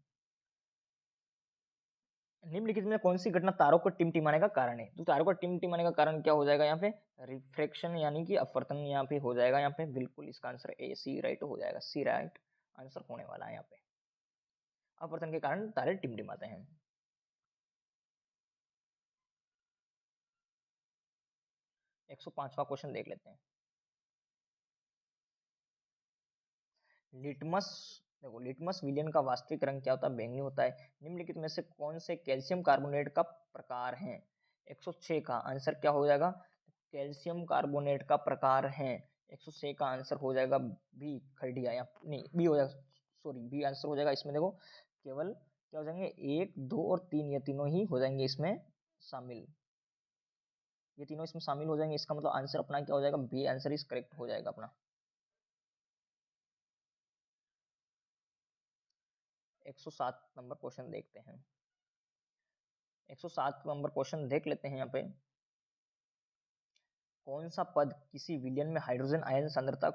निम्नलिखित में कौन सी घटना तारों को टिमटिमाने का कारण है? तो तारों को टिमटिमाने का कारण क्या हो जाएगा यहाँ पे? रिफ्रैक्शन यानी कि अपवर्तन यहाँ पे हो जाएगा। यहाँ पे बिल्कुल इसका आंसर ए, सी राइट हो जाएगा। सी राइट आंसर होने वाला है यहाँ पे, अपवर्तन के कारण तारे टिमटिमाते हैं। 105वां क्वेश्चन देख लेते हैं। लिटमस, देखो लिटमस विलयन का वास्तविक रंग क्या होता है? बैंगनी होता है। निम्नलिखित में से कौन से कैल्शियम कार्बोनेट का प्रकार है? 106 का आंसर क्या हो जाएगा? कैल्शियम कार्बोनेट का प्रकार है। 106 का आंसर हो जाएगा बी, खरडिया, या नहीं बी हो जाएगा, सॉरी बी आंसर हो जाएगा। इसमें देखो केवल क्या हो जाएंगे, 1, 2 और 3, ये तीनों ही हो जाएंगे इसमें शामिल, ये तीनों इसमें शामिल हो जाएंगे। इसका मतलब आंसर अपना क्या हो जाएगा? बी आंसर इज करेक्ट हो जाएगा अपना। 107 नंबर क्वेश्चन देखते हैं। 107 नंबर क्वेश्चन देख लेते हैं। यहाँ पे कौन सा पद किसी विलयन में हाइड्रोजन आयन सांद्रता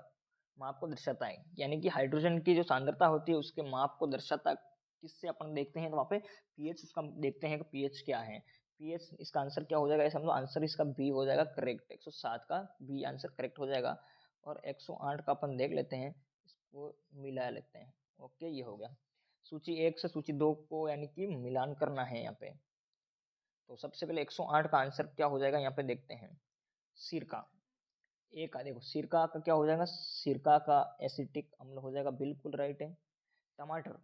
माप को दर्शाता है? यानी कि हाइड्रोजन की जो सांद्रता होती है उसके माप को दर्शाता किससे अपन देखते हैं? तो वहाँ पे पीएच उसका देखते हैं कि पीएच क्या है। पीएच इसका आंसर क्या हो जाएगा? समझो आंसर इसका बी हो जाएगा करेक्ट। 107 का बी आंसर करेक्ट हो जाएगा। और 108 का अपन देख लेते हैं, इसको मिला लेते हैं। ओके, ये हो गया। सूची 1 से सूची 2 को यानी कि मिलान करना है यहाँ पे। तो सबसे पहले 108 का आंसर क्या हो जाएगा यहाँ पे देखते हैं। सिरका, ए का देखो सिरका का क्या हो जाएगा? सिरका का एसिटिक अम्ल हो जाएगा, बिल्कुल राइट है। टमाटर,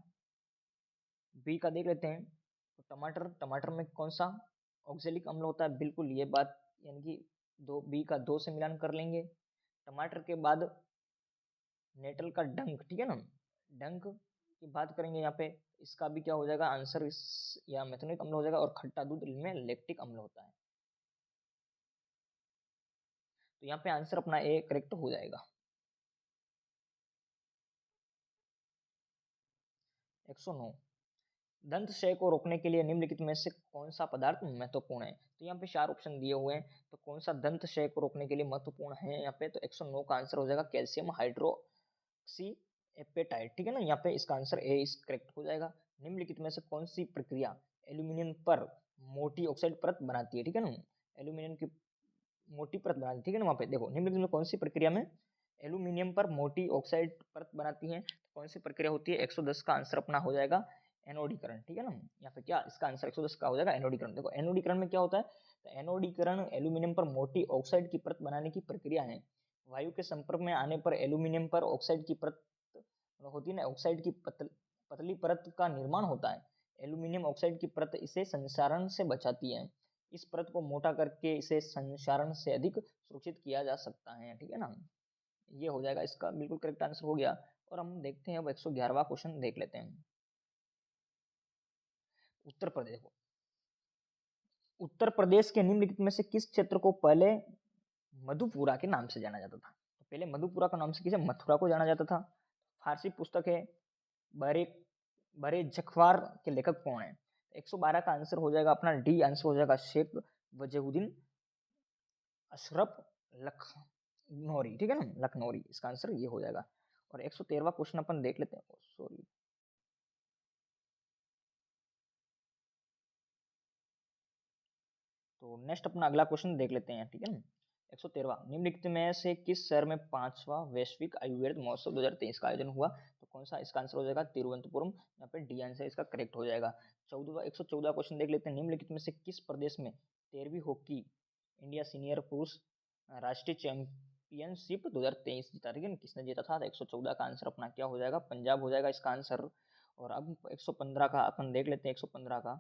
बी का देख लेते हैं। तो टमाटर, टमाटर में कौन सा ऑक्जेलिक अम्ल होता है? बिल्कुल ये बात, यानी कि दो, बी का 2 से मिलान कर लेंगे। टमाटर के बाद नेटल का डंक, ठीक है ना, डंक की बात करेंगे यहाँ पे। इसका भी क्या हो जाएगा आंसर, इस या मेथनोइक अम्ल हो जाएगा। और खट्टा दूध में लैक्टिक अम्ल होता है। तो यहाँ पे आंसर अपना ए करेक्ट हो जाएगा। 109, दंत क्षय को रोकने के लिए निम्नलिखित में से कौन सा पदार्थ महत्वपूर्ण है? तो यहाँ पे 4 ऑप्शन दिए हुए हैं, तो कौन सा दंत क्षय को रोकने के लिए महत्वपूर्ण है यहाँ पे? तो 109 का आंसर हो जाएगा कैल्शियम हाइड्रोक्सी एपेटाइट। ठीक है ना, यहाँ पे इसका आंसर ए इस करेक्ट हो जाएगा। निम्नलिखित में से कौन सी प्रक्रिया एल्यूमिनियम पर मोटी ऑक्साइड परत बनाती है? ठीक है ना, एल्यूमिनियम की मोटी परत बनाती है। ठीक है ना, वहाँ पे देखो निम्नलिखित में कौन सी प्रक्रिया में एल्यूमिनियम पर मोटी ऑक्साइड परत बनाती है? कौन सी प्रक्रिया होती है? 110 का आंसर अपना हो जाएगा एनोडीकरण। ठीक है ना, यहाँ पे क्या इसका आंसर 110 का हो जाएगा एनोडीकरण। देखो एनोडीकरण में क्या होता है? तो एनोडीकरण एल्यूमिनियम पर मोटी ऑक्साइड की परत बनाने की प्रक्रिया है। वायु के संपर्क में आने पर एल्यूमिनियम पर ऑक्साइड की परत होती है ना, ऑक्साइड की पतली परत का निर्माण होता है। एल्यूमिनियम ऑक्साइड की परत इसे संक्षारण से बचाती है। इस परत को मोटा करके इसे संक्षारण से अधिक सुरक्षित किया जा सकता है। ठीक है ना, ये हो जाएगा इसका बिल्कुल करेक्ट आंसर हो गया। और हम देखते हैं अब 111वां क्वेश्चन देख लेते हैं। उत्तर प्रदेश, उत्तर प्रदेश के निम्नलिखित में से किस क्षेत्र को पहले मधुपुरा के नाम से जाना जाता था? तो पहले मधुपुरा के नाम से किसे मथुरा को जाना जाता था। फारसी पुस्तक है। बरे बरे जखवार के लेखक कौन है? 112 का आंसर हो जाएगा अपना डी, आंसर हो जाएगा शेख वजहुद्दीन अशरफ लखनौरी, ठीक है ना, लखनौरी, इसका आंसर ये हो जाएगा। और 113वां क्वेश्चन अपन देख लेते हैं। सॉरी, तो नेक्स्ट अपना अगला क्वेश्चन देख लेते हैं, ठीक है ना। 113वां, निम्नलिखित में से किस शहर में 5वां वैश्विक आयुर्वेद महोत्सव 2023 का आयोजन हुआ? तो कौन सा इसका आंसर हो जाएगा? तिरुवनंतपुरम, यहाँ पे डी आंसर इसका करेक्ट हो जाएगा। 114 क्वेश्चन देख लेते हैं। निम्नलिखित में से किस प्रदेश में 13वीं हॉकी इंडिया सीनियर पुरुष राष्ट्रीय चैंपियनशिप 2023 जीता, ठीक है ना, किसने जीता था? 114 का आंसर अपना क्या हो जाएगा? पंजाब हो जाएगा इसका आंसर। और अब 115 का अपन देख लेते हैं। 115 का,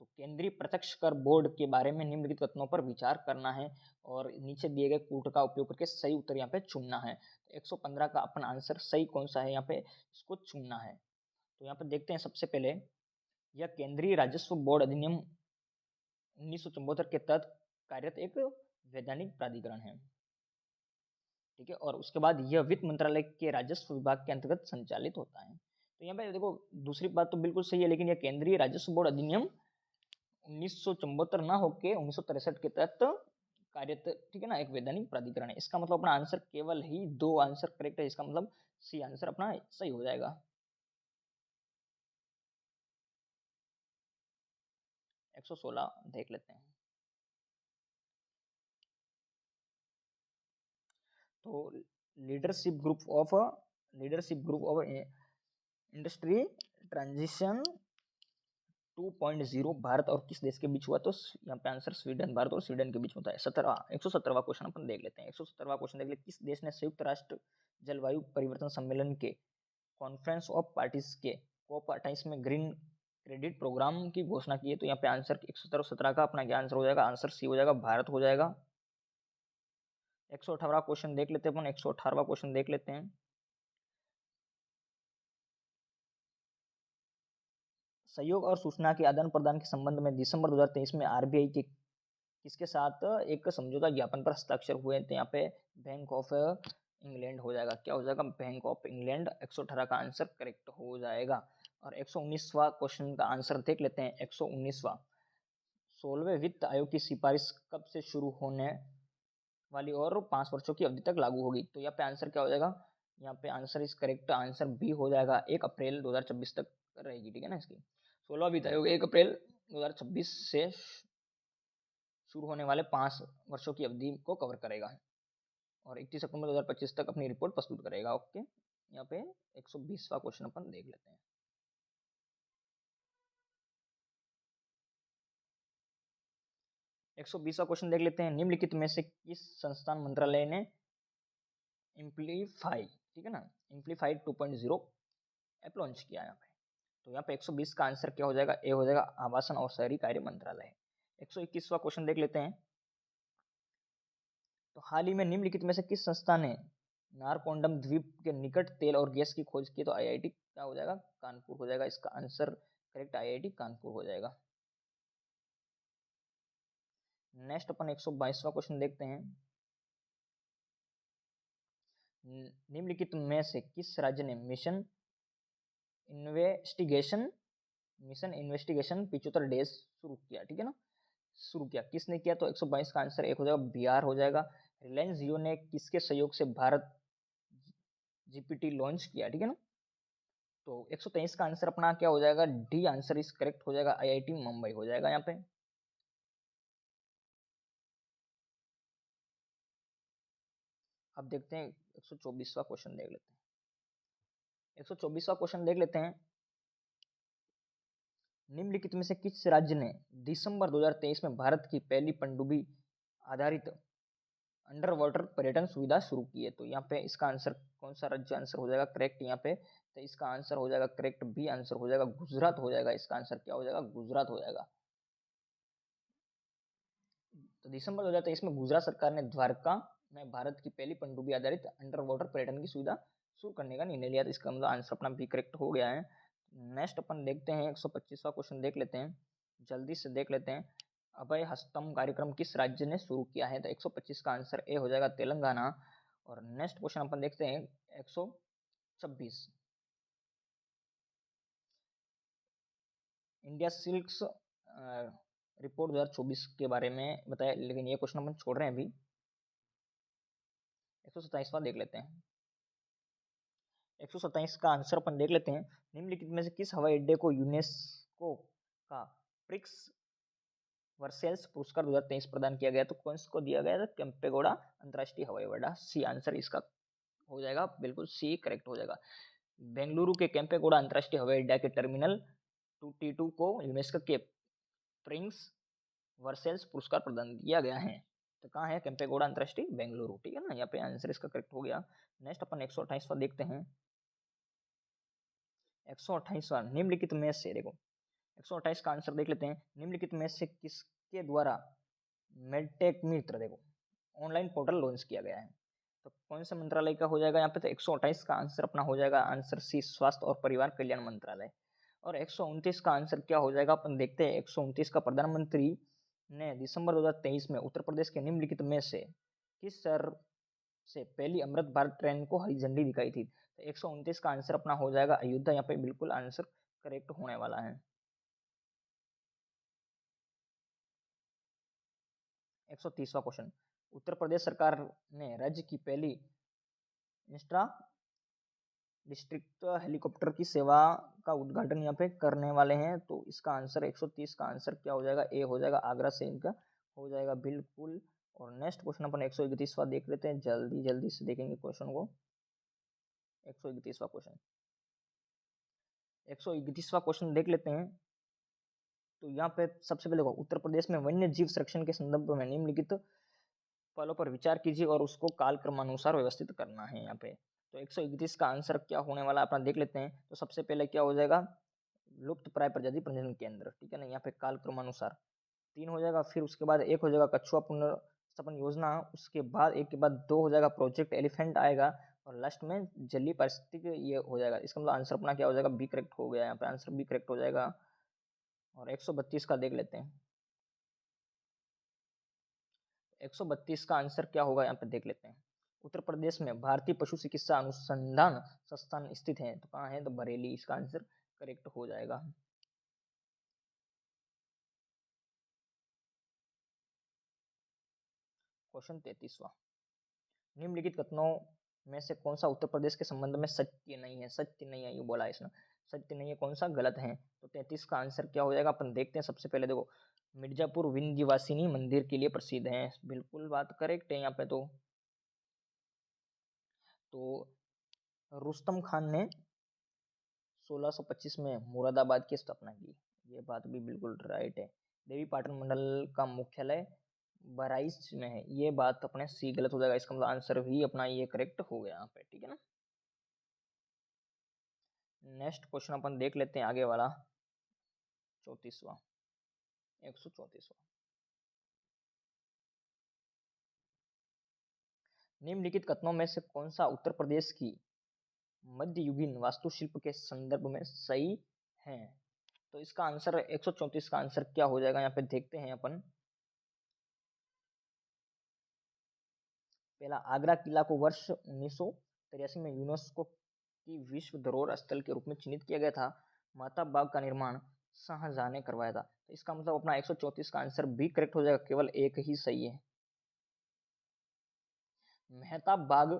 तो केंद्रीय प्रत्यक्ष कर बोर्ड के बारे में निम्नलिखित कथनों पर विचार करना है और नीचे दिए गए कूट का उपयोग करके सही उत्तर यहाँ पे चुनना है। तो 115 का अपन आंसर सही कौन सा है, यहाँ पे इसको चुनना है। तो यहाँ पे देखते हैं सबसे पहले, यह केंद्रीय राजस्व बोर्ड अधिनियम 1974 के तहत कार्यरत एक वैधानिक प्राधिकरण है, ठीक है। और उसके बाद यह वित्त मंत्रालय के राजस्व विभाग के अंतर्गत संचालित होता है। तो यहाँ पे देखो, दूसरी बात तो बिल्कुल सही है, लेकिन यह केंद्रीय राजस्व बोर्ड अधिनियम 1974 ना होके 1963 के तहत कार्यरत, ठीक है ना, एक वैधानिक प्राधिकरण है। इसका मतलब अपना आंसर केवल ही 2 आंसर करेक्ट है, इसका मतलब सी आंसर अपना सही हो जाएगा। 116 देख लेते हैं। तो leadership group of industry transition 2.0 Bharat और किस देश के बीच हुआ? तो यहाँ पे आंसर स्वीडन, भारत और स्वीडन के बीच होता है। 117वां क्वेश्चन अपन देख लेते हैं। 117वां क्वेश्चन देख लेते हैं। किस देश ने संयुक्त राष्ट्र जलवायु परिवर्तन सम्मेलन के कॉन्फ्रेंस ऑफ पार्टीज के COP28 में ग्रीन क्रेडिट प्रोग्राम की घोषणा की है? तो यहाँ पे आंसर 117 का अपना क्या आंसर हो जाएगा? आंसर सी हो जाएगा, भारत हो जाएगा। 118वां क्वेश्चन देख लेते हैं अपन। 118वां क्वेश्चन देख लेते हैं। सहयोग और सूचना के आदान प्रदान के संबंध में दिसंबर 2023 में आरबीआई के किसके साथ एक समझौता ज्ञापन पर हस्ताक्षर हुए? तो यहाँ पे बैंक ऑफ इंग्लैंड हो जाएगा। क्या हो जाएगा? Bank of England. 118 का आंसर करेक्ट हो जाएगा। और 119वां क्वेश्चन का आंसर देख लेते हैं। 119वां, 16वें वित्त आयोग की सिफारिश कब से शुरू होने वाली और 5 वर्षों की अवधि तक लागू होगी? तो यहाँ पे आंसर क्या हो जाएगा? यहाँ पे आंसर इस करेक्ट, आंसर बी हो जाएगा, 1 अप्रैल 2026 तक रहेगी, ठीक है ना। इसकी 16वां वित्त आयोग 1 अप्रैल 2026 से शुरू होने वाले 5 वर्षों की अवधि को कवर करेगा और 31 अक्टूबर 2025 तक अपनी रिपोर्ट प्रस्तुत करेगा। ओके, यहाँ पे 120वां क्वेश्चन अपन देख लेते हैं। 120वां क्वेश्चन देख लेते हैं। निम्नलिखित में से किस संस्थान मंत्रालय ने इम्प्लीफाई, ठीक है ना, इम्प्लीफाइड 2.0 ऐप लॉन्च किया? यहाँ पे तो यहाँ पे 120 का आंसर क्या हो जाएगा? ए हो जाएगा, आवासन और शहरी कार्य मंत्रालय। 121वां क्वेश्चन देख लेते हैं। तो हाल ही में निम्नलिखित में से किस संस्था ने नारकोंडम द्वीप के निकट तेल और गैस की खोज की? तो आईआईटी क्या हो जाएगा? कानपुर हो जाएगा। इसका आंसर करेक्ट आईआईटी कानपुर हो जाएगा। नेक्स्ट अपन 122वां क्वेश्चन देखते हैं। निम्नलिखित में से किस राज्य ने इन्वेस्टिगेशन मिशन इन्वेस्टिगेशन 75 डेज शुरू किया, ठीक है ना, शुरू किया? किसने किया? तो 122 का आंसर एक हो जाएगा, बिहार हो जाएगा। रिलायंस जियो ने किसके सहयोग से भारत जीपीटी लॉन्च किया, ठीक है ना। तो 123 का आंसर अपना क्या हो जाएगा? डी आंसर इस करेक्ट हो जाएगा, आईआईटी मुंबई हो जाएगा यहाँ पे। अब देखते हैं 124वां क्वेश्चन देख लेते हैं। 124वां क्वेश्चन देख लेते हैं। निम्नलिखित में से किस राज्य ने दिसंबर 2023 में भारत की पहली पनडुब्बी आधारित अंडर वाटर पर्यटन सुविधा शुरू की है? तो यहाँ पे इसका आंसर कौन सा राज्य आंसर हो जाएगा करेक्ट यहाँ पे? तो इसका आंसर हो जाएगा करेक्ट, बी आंसर हो जाएगा, गुजरात हो जाएगा। इसका आंसर क्या हो जाएगा? गुजरात हो जाएगा। तो दिसंबर 2023 में गुजरात सरकार ने द्वारका में भारत की पहली पनडुब्बी आधारित अंडर वाटर पर्यटन की सुविधा शुरू करने का निर्णय लिया। तो इसका मतलब आंसर अपना भी करेक्ट हो गया है। नेक्स्ट अपन देखते हैं 125वां क्वेश्चन देख लेते हैं, जल्दी से देख लेते हैं। अभय हस्तम कार्यक्रम किस राज्य ने शुरू किया है? तो 125 का आंसर ए हो जाएगा, तेलंगाना। और नेक्स्ट क्वेश्चन अपन देखते हैं 126। इंडिया सिल्क्स रिपोर्ट 2024 के बारे में बताया, लेकिन ये क्वेश्चन अपन छोड़ रहे हैं अभी। 127वां देख लेते हैं। 127 का आंसर अपन देख लेते हैं। निम्नलिखित में से किस हवाई अड्डे को यूनेस्को का प्रिक्स वर्सेल्स पुरस्कार 2023 प्रदान किया गया? तो कौन को दिया गया था? केम्पेगौड़ा अंतर्राष्ट्रीय हवाई अड्डा। सी आंसर इसका हो जाएगा, बिल्कुल सी करेक्ट हो जाएगा। बेंगलुरु के केम्पेगौड़ा अंतर्राष्ट्रीय हवाई अड्डा के टर्मिनल 2T2 को यूनेस्को के प्रिंस वर्सेल्स पुरस्कार प्रदान किया गया है। तो कहाँ है? केम्पेगौड़ा अंतर्राष्ट्रीय बेंगलुरु, ठीक है ना। यहाँ पे आंसर इसका करेक्ट हो गया। नेक्स्ट अपन 128वां देखते हैं। 128वां, निम्नलिखित में से देखो 128 का आंसर देख लेते हैं। निम्नलिखित में से किसके द्वारा मेडटेक मित्र देखो ऑनलाइन पोर्टल लॉन्च किया गया है? तो कौन सा मंत्रालय का हो जाएगा यहाँ पे? तो 128 का आंसर अपना हो जाएगा आंसर सी, स्वास्थ्य और परिवार कल्याण मंत्रालय। और 129 का आंसर क्या हो जाएगा अपन देखते हैं। 129 का प्रधानमंत्री ने दिसंबर 2023 में उत्तर प्रदेश के निम्नलिखित में से किस शहर से पहली अमृत भारत ट्रेन को हरी झंडी दिखाई थी? तो 129 का आंसर अपना हो जाएगा अयोध्या। यहाँ पे बिल्कुल आंसर करेक्ट होने वाला है। 130वां क्वेश्चन, उत्तर प्रदेश सरकार ने राज्य की पहली इंस्ट्रा डिस्ट्रिक्ट हेलीकॉप्टर की सेवा का उद्घाटन यहाँ पे करने वाले हैं। तो इसका आंसर 130 का आंसर क्या हो जाएगा? ए हो जाएगा, आगरा से इनका हो जाएगा बिल्कुल। और नेक्स्ट क्वेश्चन अपन 131वां देख लेते हैं, जल्दी जल्दी से देखेंगे क्वेश्चन को। 131वां क्वेश्चन, 131वां क्वेश्चन देख लेते हैं। तो यहाँ पे सबसे पहले उत्तर प्रदेश में वन्य जीव संरक्षण के संदर्भ में निम्नलिखित पहलों पर विचार कीजिए और उसको कालक्रमानुसार व्यवस्थित करना है यहाँ पे। तो 131 का आंसर क्या होने वाला अपना देख लेते हैं। तो सबसे पहले क्या हो जाएगा? लुप्त प्राय प्रजाति प्रजनन केंद्र, ठीक है ना। यहाँ पे कालक्रमानुसार 3 हो जाएगा, फिर उसके बाद 1 हो जाएगा कछुआ पुनर्स्थापन योजना, उसके बाद 1 के बाद 2 हो जाएगा प्रोजेक्ट एलिफेंट आएगा, और लास्ट में जलीय पारिस्थितिक ये हो जाएगा। इसका मतलब आंसर अपना क्या हो जाएगा? बी करेक्ट हो गया। यहाँ पे आंसर बी करेक्ट हो जाएगा। और 132 का देख लेते हैं। 132 का आंसर क्या होगा यहाँ पे देख लेते हैं। उत्तर प्रदेश में भारतीय पशु चिकित्सा अनुसंधान संस्थान स्थित है। तो कहाँ है? तो बरेली। इसका आंसर करेक्ट हो जाएगा। क्वेश्चन 33वां, निम्नलिखित कथनों में से कौन सा उत्तर प्रदेश के संबंध में सत्य नहीं है? सत्य नहीं है ये बोला है इसने, सत्य नहीं है, कौन सा गलत है? तो 33 का आंसर क्या हो जाएगा अपन देखते हैं। सबसे पहले देखो, मिर्जापुर विंध्यवासिनी मंदिर के लिए प्रसिद्ध है, बिल्कुल बात करेक्ट है यहाँ पे। तो रुस्तम खान ने 1625 में मुरादाबाद की स्थापना की, ये बात भी बिल्कुल राइट है। देवी पाटन मंडल का मुख्यालय बहराइच में है, ये बात अपने सी गलत हो जाएगा। इसका मतलब आंसर भी अपना ये करेक्ट हो गया यहाँ पे, ठीक है ना। नेक्स्ट क्वेश्चन अपन देख लेते हैं आगे वाला 34वां, 134वां, निम्नलिखित कथनों में से कौन सा उत्तर प्रदेश की मध्ययुगीन वास्तुशिल्प के संदर्भ में सही है? तो इसका आंसर 134 का आंसर क्या हो जाएगा यहाँ पे देखते हैं अपन। पहला, आगरा किला को वर्ष 1983 में यूनेस्को की विश्व धरोहर स्थल के रूप में चिन्हित किया गया था। माता बाग का निर्माण शाहजहां ने करवाया था। तो इसका मतलब अपना 134 का आंसर भी करेक्ट हो जाएगा, केवल एक ही सही है। मेहताब बाग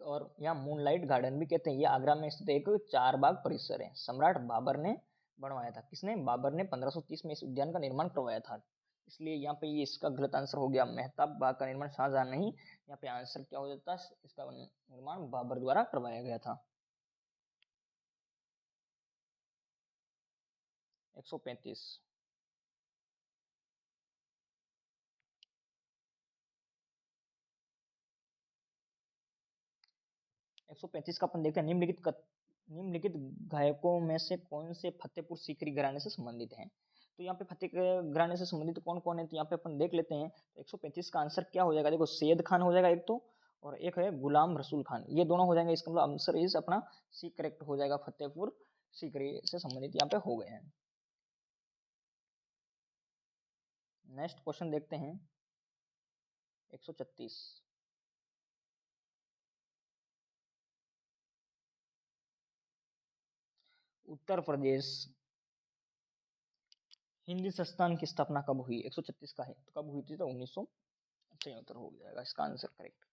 और यहाँ मूनलाइट गार्डन भी कहते हैं, ये आगरा में स्थित एक 4 बाग परिसर है। सम्राट बाबर ने बनवाया था। किसने? बाबर ने 1530 में इस उद्यान का निर्माण करवाया था। इसलिए यहाँ पे ये इसका गलत आंसर हो गया। मेहताब बाग का निर्माण शाहजहां नहीं, यहाँ पे आंसर क्या हो जाता है? इसका निर्माण बाबर द्वारा करवाया गया था। 135, 135 का अपन देखते हैं। निम्नलिखित गायकों में से कौन से फतेहपुर सीकरी घराने से संबंधित हैं? तो यहाँ पे फतेह घराने से संबंधित कौन कौन है? तो यहाँ पे अपन देख लेते हैं। तो 135 का आंसर क्या हो जाएगा? देखो, सैयद खान हो जाएगा एक तो, और एक है गुलाम रसूल खान, ये दोनों हो जाएंगे। इसका मतलब आंसर इस अपना सी करेक्ट हो जाएगा, फतेहपुर सीकरी से संबंधित यहाँ पे हो गए हैं। नेक्स्ट क्वेश्चन देखते हैं 136, उत्तर प्रदेश हिंदी संस्थान की स्थापना कब हुई? 136 का है तो कब हुई थी? तो 1976 हो जाएगा इसका आंसर करेक्ट।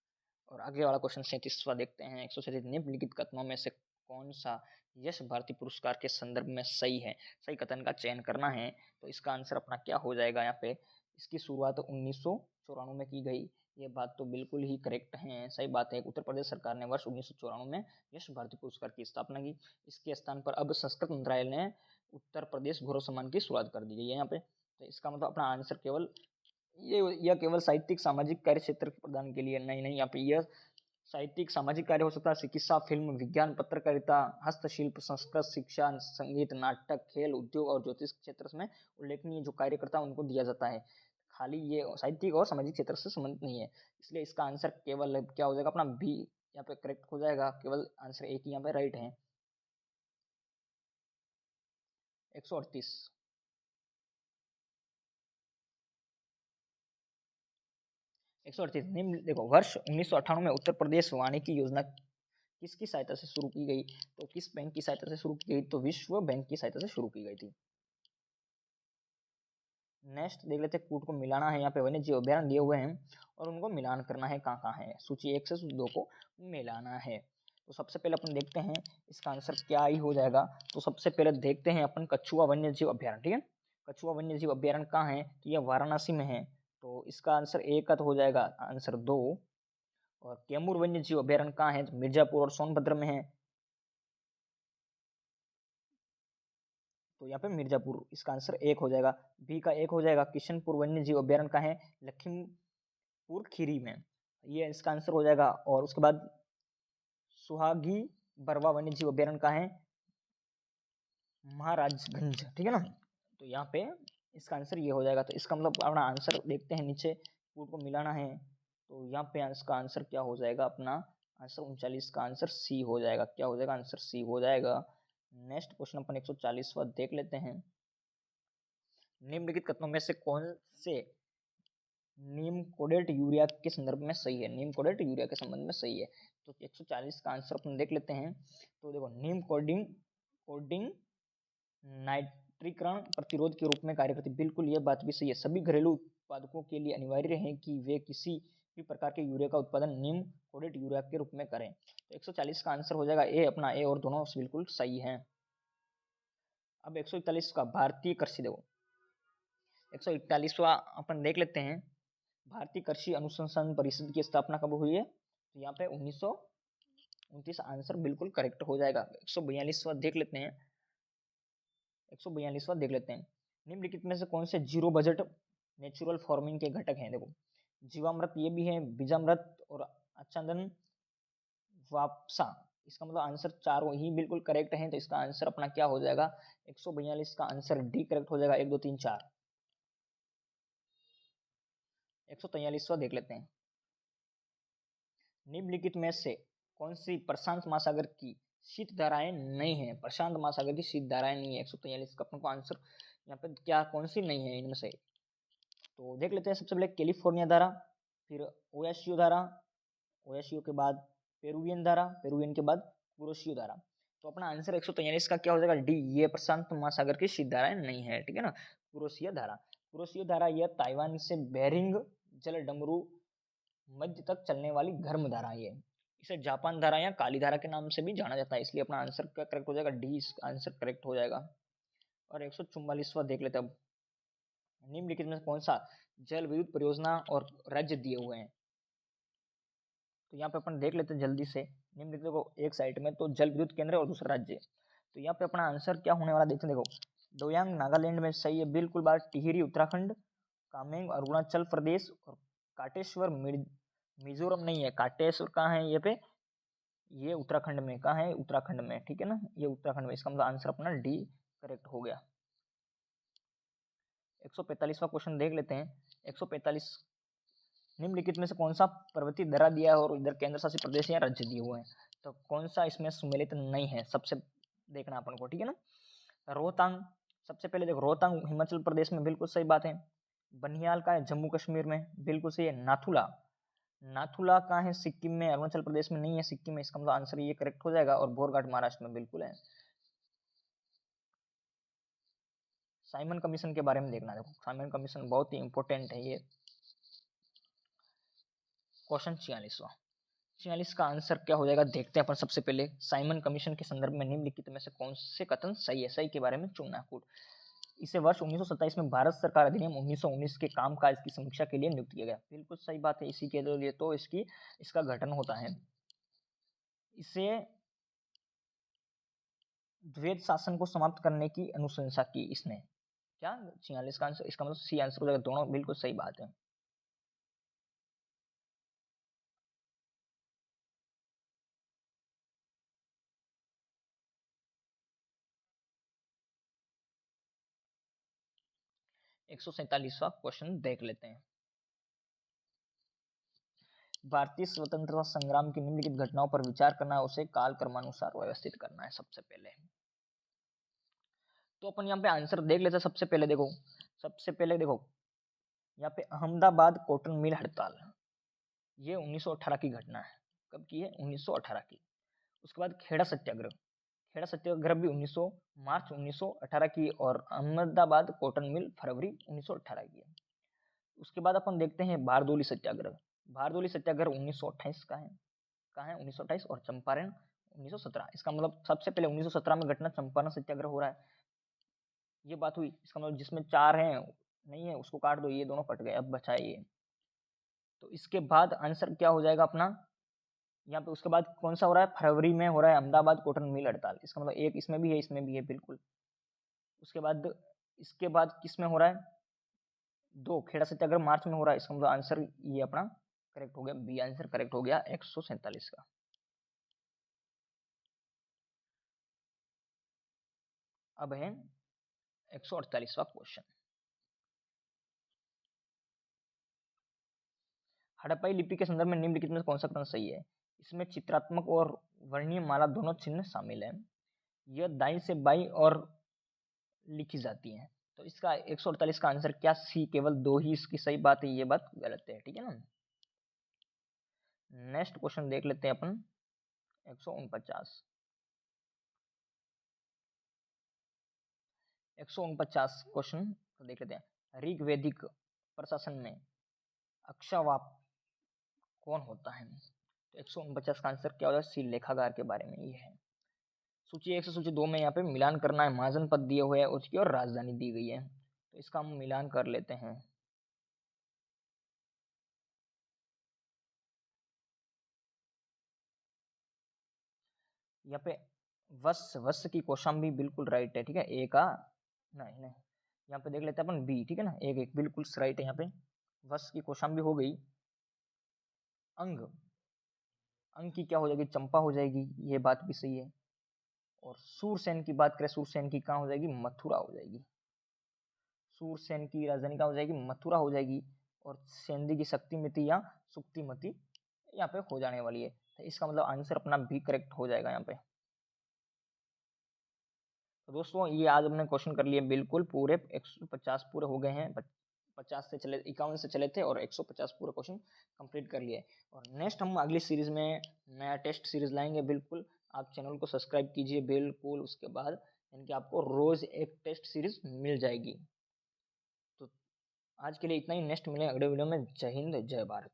और आगे वाला क्वेश्चन 37वां देखते हैं। 137 निम्नलिखित कथनों में से कौन सा यश भारती पुरस्कार के संदर्भ में सही है? सही कथन का चयन करना है। तो इसका आंसर अपना क्या हो जाएगा? यहाँ पे इसकी शुरुआत 1994 में की गई। ये बात तो बिल्कुल ही करेक्ट है, सही बात है। उत्तर प्रदेश सरकार ने वर्ष 1994 में यश भारती पुरस्कार की स्थापना की। इसके स्थान पर अब संस्कृत मंत्रालय ने उत्तर प्रदेश गौरव सम्मान की शुरुआत कर दी गई है यहाँ पे। तो इसका मतलब अपना आंसर केवल यह केवल साहित्यिक सामाजिक कार्य क्षेत्र प्रदान के लिए नहीं, यहाँ पे यह साहित्यिक सामाजिक कार्य हो सकता है, चिकित्सा, फिल्म, विज्ञान, पत्रकारिता, हस्तशिल्प, संस्कृत, शिक्षा, संगीत, नाटक, खेल, उद्योग और ज्योतिष क्षेत्र में उल्लेखनीय जो कार्य करता है उनको दिया जाता है। खाली ये साहित्यिक और सामाजिक क्षेत्र से संबंधित नहीं है, इसलिए इसका आंसर केवल क्या हो जाएगा? अपना बी यहाँ पे करेक्ट हो जाएगा। केवल आंसर एक ही यहाँ पे राइट है। 138 138 निम्न देखो, वर्ष 1998 में उत्तर प्रदेश वानिकी योजना किसकी सहायता से शुरू की गई? तो किस बैंक की सहायता से शुरू की गई? तो विश्व बैंक की सहायता से शुरू की गई थी। नेक्स्ट देख लेते हैं, कूट को मिलाना है। यहाँ पे वन्य जीव अभ्यारण्य दिए हुए हैं और उनको मिलान करना है कहाँ कहाँ है। सूची 1 से सूची 2 को मिलाना है। तो सबसे पहले अपन देखते हैं इसका आंसर क्या ही हो जाएगा। तो सबसे पहले देखते हैं अपन कछुआ वन्य जीव अभ्यारण्य, ठीक है। कछुआ वन्य जीव अभ्यारण्य कहाँ है? तो यह वाराणसी में है। तो इसका आंसर ए का तो हो जाएगा आंसर 2। और कैमूर वन्य जीव अभ्यारण्य कहाँ है? तो मिर्जापुर और सोनभद्र में है। तो यहाँ पे मिर्जापुर, इसका आंसर 1 हो जाएगा। बी का 1 हो जाएगा। किशनपुर वन्य जीव अभ्यारण्य का है? लखीमपुर खीरी में, ये इसका आंसर हो जाएगा। और उसके बाद सुहागी बरवा वन्य जीव अभ्यारण्य का है? महाराजगंज, ठीक है ना। तो यहाँ पे इसका आंसर ये हो जाएगा। तो इसका मतलब अपना आंसर देखते हैं, नीचे कूट को मिलाना है। तो यहाँ पे इसका आंसर क्या हो जाएगा? अपना आंसर 39 का आंसर सी हो जाएगा। क्या हो जाएगा? आंसर सी हो जाएगा। नेक्स्ट क्वेश्चन अपन 140वां देख लेते हैं। निम्नलिखित कथनों में से कौन से नीम कोडेट यूरिया के संदर्भ में सही है? नीम कोडेट यूरिया के संबंध में सही है। तो 140 का आंसर अपन देख लेते हैं। तो देखो, नीम कोडिंग नाइट्रीकरण प्रतिरोध के रूप में कार्य करती है। बिल्कुल ये बात भी सही है। सभी घरेलू उत्पादकों के लिए अनिवार्य है कि वे किसी भी प्रकार के यूरिया का उत्पादन नीम कोडेट यूरिया के रूप में करें। तो 140 का आंसर हो जाएगा ए, अपना ए, और दोनों बिल्कुल सही है। अब 141 का भारतीय कृषि, देखो 141वां अपन देख लेते हैं। भारतीय कृषि अनुसंधान परिषद की स्थापना कब हुई है? तो यहाँ पे 1929 आंसर बिल्कुल करेक्ट हो जाएगा। 142वां देख लेते हैं। 142वां देख लेते हैं। निम्नलिखित में से कौन से जीरो बजट नेचुरल फार्मिंग के घटक हैं? देखो, जीवामृत ये भी है, बीजामृत और आच्छादन वापसा। इसका मतलब आंसर चारों ही बिल्कुल करेक्ट है। तो इसका आंसर अपना क्या हो जाएगा? 142 का आंसर डी करेक्ट हो जाएगा। 1 2 3 4। 143वां देख लेते हैं। निम्नलिखित में से कौन सी प्रशांत महासागर की शीत धाराएं नहीं है? प्रशांत महासागर की शीत धाराएं नहीं है। 143 का अपन को आंसर यहाँ पे क्या, कौन सी नहीं है इनमें से? तो देख लेते हैं। सबसे पहले कैलिफोर्निया धारा, फिर ओयासियो धारा, ओयासियो के बाद पेरुवियन धारा, पेरुवियन के बाद कुरोशियो धारा। तो अपना आंसर 143 का क्या हो जाएगा? डी, ये प्रशांत महासागर की शीत धाराएं नहीं है, ठीक है ना। कुरोशियो धारा, कुरोशियो धारा यह ताइवान से बेरिंग जल डमरू मध्य तक चलने वाली गर्म धारा है। इसे जापान धारा या काली धारा के नाम से भी जाना जाता है। इसलिए अपना आंसर क्या करेक्ट हो जाएगा? डी, आंसर करेक्ट हो जाएगा। और 144वां देख लेते हैं अब। निम्नलिखित में कौन सा जल विद्युत परियोजना और राज्य दिए हुए हैं? तो यहाँ पे अपन देख लेते हैं जल्दी से। निम्नलिखित को एक साइड में तो जल विद्युत केंद्र और दूसरा राज्य। तो यहाँ पे अपना आंसर क्या होने वाला देखते हैं। देखो, दोयांग नागालैंड में सही है बिल्कुल बात। टिहरी उत्तराखंड, कामेंग अरुणाचल प्रदेश और काटेश्वर मिजोरम नहीं है। काटेश्वर कहाँ है? ये पे, ये उत्तराखंड में। कहाँ है? उत्तराखंड में, ठीक है ना, ये उत्तराखंड में। इसका मतलब आंसर अपना डी करेक्ट हो गया। 145वां क्वेश्चन देख लेते हैं। 145, निम्नलिखित में से कौन सा पर्वतीय दर्रा दिया है और इधर केंद्र शासित प्रदेश या राज्य दिए हुए हैं? तो कौन सा इसमें सुमेलित नहीं है सबसे देखना अपन को, ठीक है ना। रोहतांग, सबसे पहले देखो, रोहतांग हिमाचल प्रदेश में, बिल्कुल सही बात है। बनिहाल का है जम्मू कश्मीर में, बिल्कुल सही है। नाथुला, नाथुला कहाँ है? सिक्किम में, अरुणाचल प्रदेश में नहीं है, सिक्किम में। इसका मतलब आंसर ये करेक्ट हो जाएगा। और बोरघाट महाराष्ट्र में बिल्कुल है। साइमन कमीशन के बारे में देखना। देखो साइमन कमीशन बहुत ही इंपॉर्टेंट है ये। क्वेश्चन 46 का आंसर क्या हो जाएगा देखते हैं अपन। सबसे पहले साइमन कमीशन के संदर्भ में निम्नलिखित में से कौन से कथन सही है, सही के बारे में चुनना है। इसे वर्ष 1927 में भारत सरकार अधिनियम 1919 के कामकाज की समीक्षा के लिए नियुक्त किया गया। बिल्कुल सही बात है। इसी के लिए तो इसका गठन होता है। इसे द्वैध शासन को समाप्त करने की अनुशंसा की इसने। क्या 46 का आंसर, इसका मतलब सी आंसर हो जाएगा। दोनों बिल्कुल सही बात है। एक 147वां क्वेश्चन देख लेते हैं। भारतीय स्वतंत्रता संग्राम की निम्नलिखित घटनाओं पर विचार करना है, उसे काल क्रमानुसार व्यवस्थित करना है। सबसे पहले तो अपन यहाँ पे आंसर देख लेते हैं। सबसे पहले देखो यहाँ पे अहमदाबाद कॉटन मिल हड़ताल, ये 1918 की घटना है। कब की है? 1918 की। उसके बाद खेड़ा सत्याग्रह भी मार्च 1918 की, और अहमदाबाद कॉटन मिल फरवरी 1918 की है। उसके बाद अपन देखते हैं बारदोली सत्याग्रह। 1928 का है। कहाँ है? 1928। और चंपारण 1917। इसका मतलब सबसे पहले 1917 में घटना चंपारण सत्याग्रह हो रहा है, ये बात हुई। इसका मतलब जिसमें 4 हैं नहीं है उसको काट दो, ये दोनों कट गए, अब बचा ये। तो इसके बाद आंसर क्या हो जाएगा अपना यहाँ पे। उसके बाद कौन सा हो रहा है? फरवरी में हो रहा है अहमदाबाद कॉटन मिल हड़ताल। इसका मतलब एक इसमें भी है, इसमें भी है, बिल्कुल। इसके बाद किस में हो रहा है? 2 खेड़ा सत्याग्रह मार्च में हो रहा है। इसका मतलब आंसर ये अपना करेक्ट हो गया, बी आंसर करेक्ट हो गया 147 का। अब है 148वां क्वेश्चन। हड़प्पाई लिपि के संदर्भ में निम्नलिखित में कौन सा कथन सही है? इसमें चित्रात्मक और वर्णीय माला दोनों चिन्ह शामिल हैं। यह दाईं से बाईं और लिखी जाती हैं। तो इसका 148 का आंसर क्या? सी, केवल 2 ही इसकी सही बात है, ये बात गलत है। ठीक है ना। नेक्स्ट क्वेश्चन देख लेते हैं अपन 149। 149 क्वेश्चन देख लेते हैं। ऋग्वेदिक प्रशासन में अक्षवाप कौन होता है? तो 149 का आंसर क्या होगा? सी, लेखागार के बारे में ये है। सूची 1 से सूची 2 में यहाँ पे मिलान करना है। महाजन पद दिए हुए है उसकी, और राजधानी दी गई है, तो इसका हम मिलान कर लेते हैं। यहाँ पे वत्स की कौशाम्बी बिल्कुल राइट है। ठीक है। ए का नहीं, यहाँ पे देख लेते हैं अपन बी। ठीक है ना। एक बिल्कुल राइट है यहाँ पे। वत्स की कौशाम्बी हो गई। अंग की क्या हो जाएगी? चंपा हो जाएगी, ये बात भी सही है। और सूरसेन की बात करें, सूरसेन की कहाँ हो जाएगी? मथुरा हो जाएगी। सूरसेन की राजधानी कहाँ हो जाएगी? मथुरा हो जाएगी। और सेंधी की शक्तिमती या सुक्तिमती यहाँ पे हो जाने वाली है। तो इसका मतलब आंसर अपना भी करेक्ट हो जाएगा यहाँ पे। तो दोस्तों ये आज हमने क्वेश्चन कर लिए बिल्कुल पूरे 150 पूरे हो गए हैं। 50 से चले 51 से चले थे, और 150 पूरे क्वेश्चन कंप्लीट कर लिए। और नेक्स्ट हम अगली सीरीज में नया टेस्ट सीरीज लाएंगे। बिल्कुल आप चैनल को सब्सक्राइब कीजिए बिल्कुल। उसके बाद यानी कि आपको रोज एक टेस्ट सीरीज मिल जाएगी। तो आज के लिए इतना ही। नेक्स्ट मिलेंगे अगले वीडियो में। जय हिंद, जय भारत।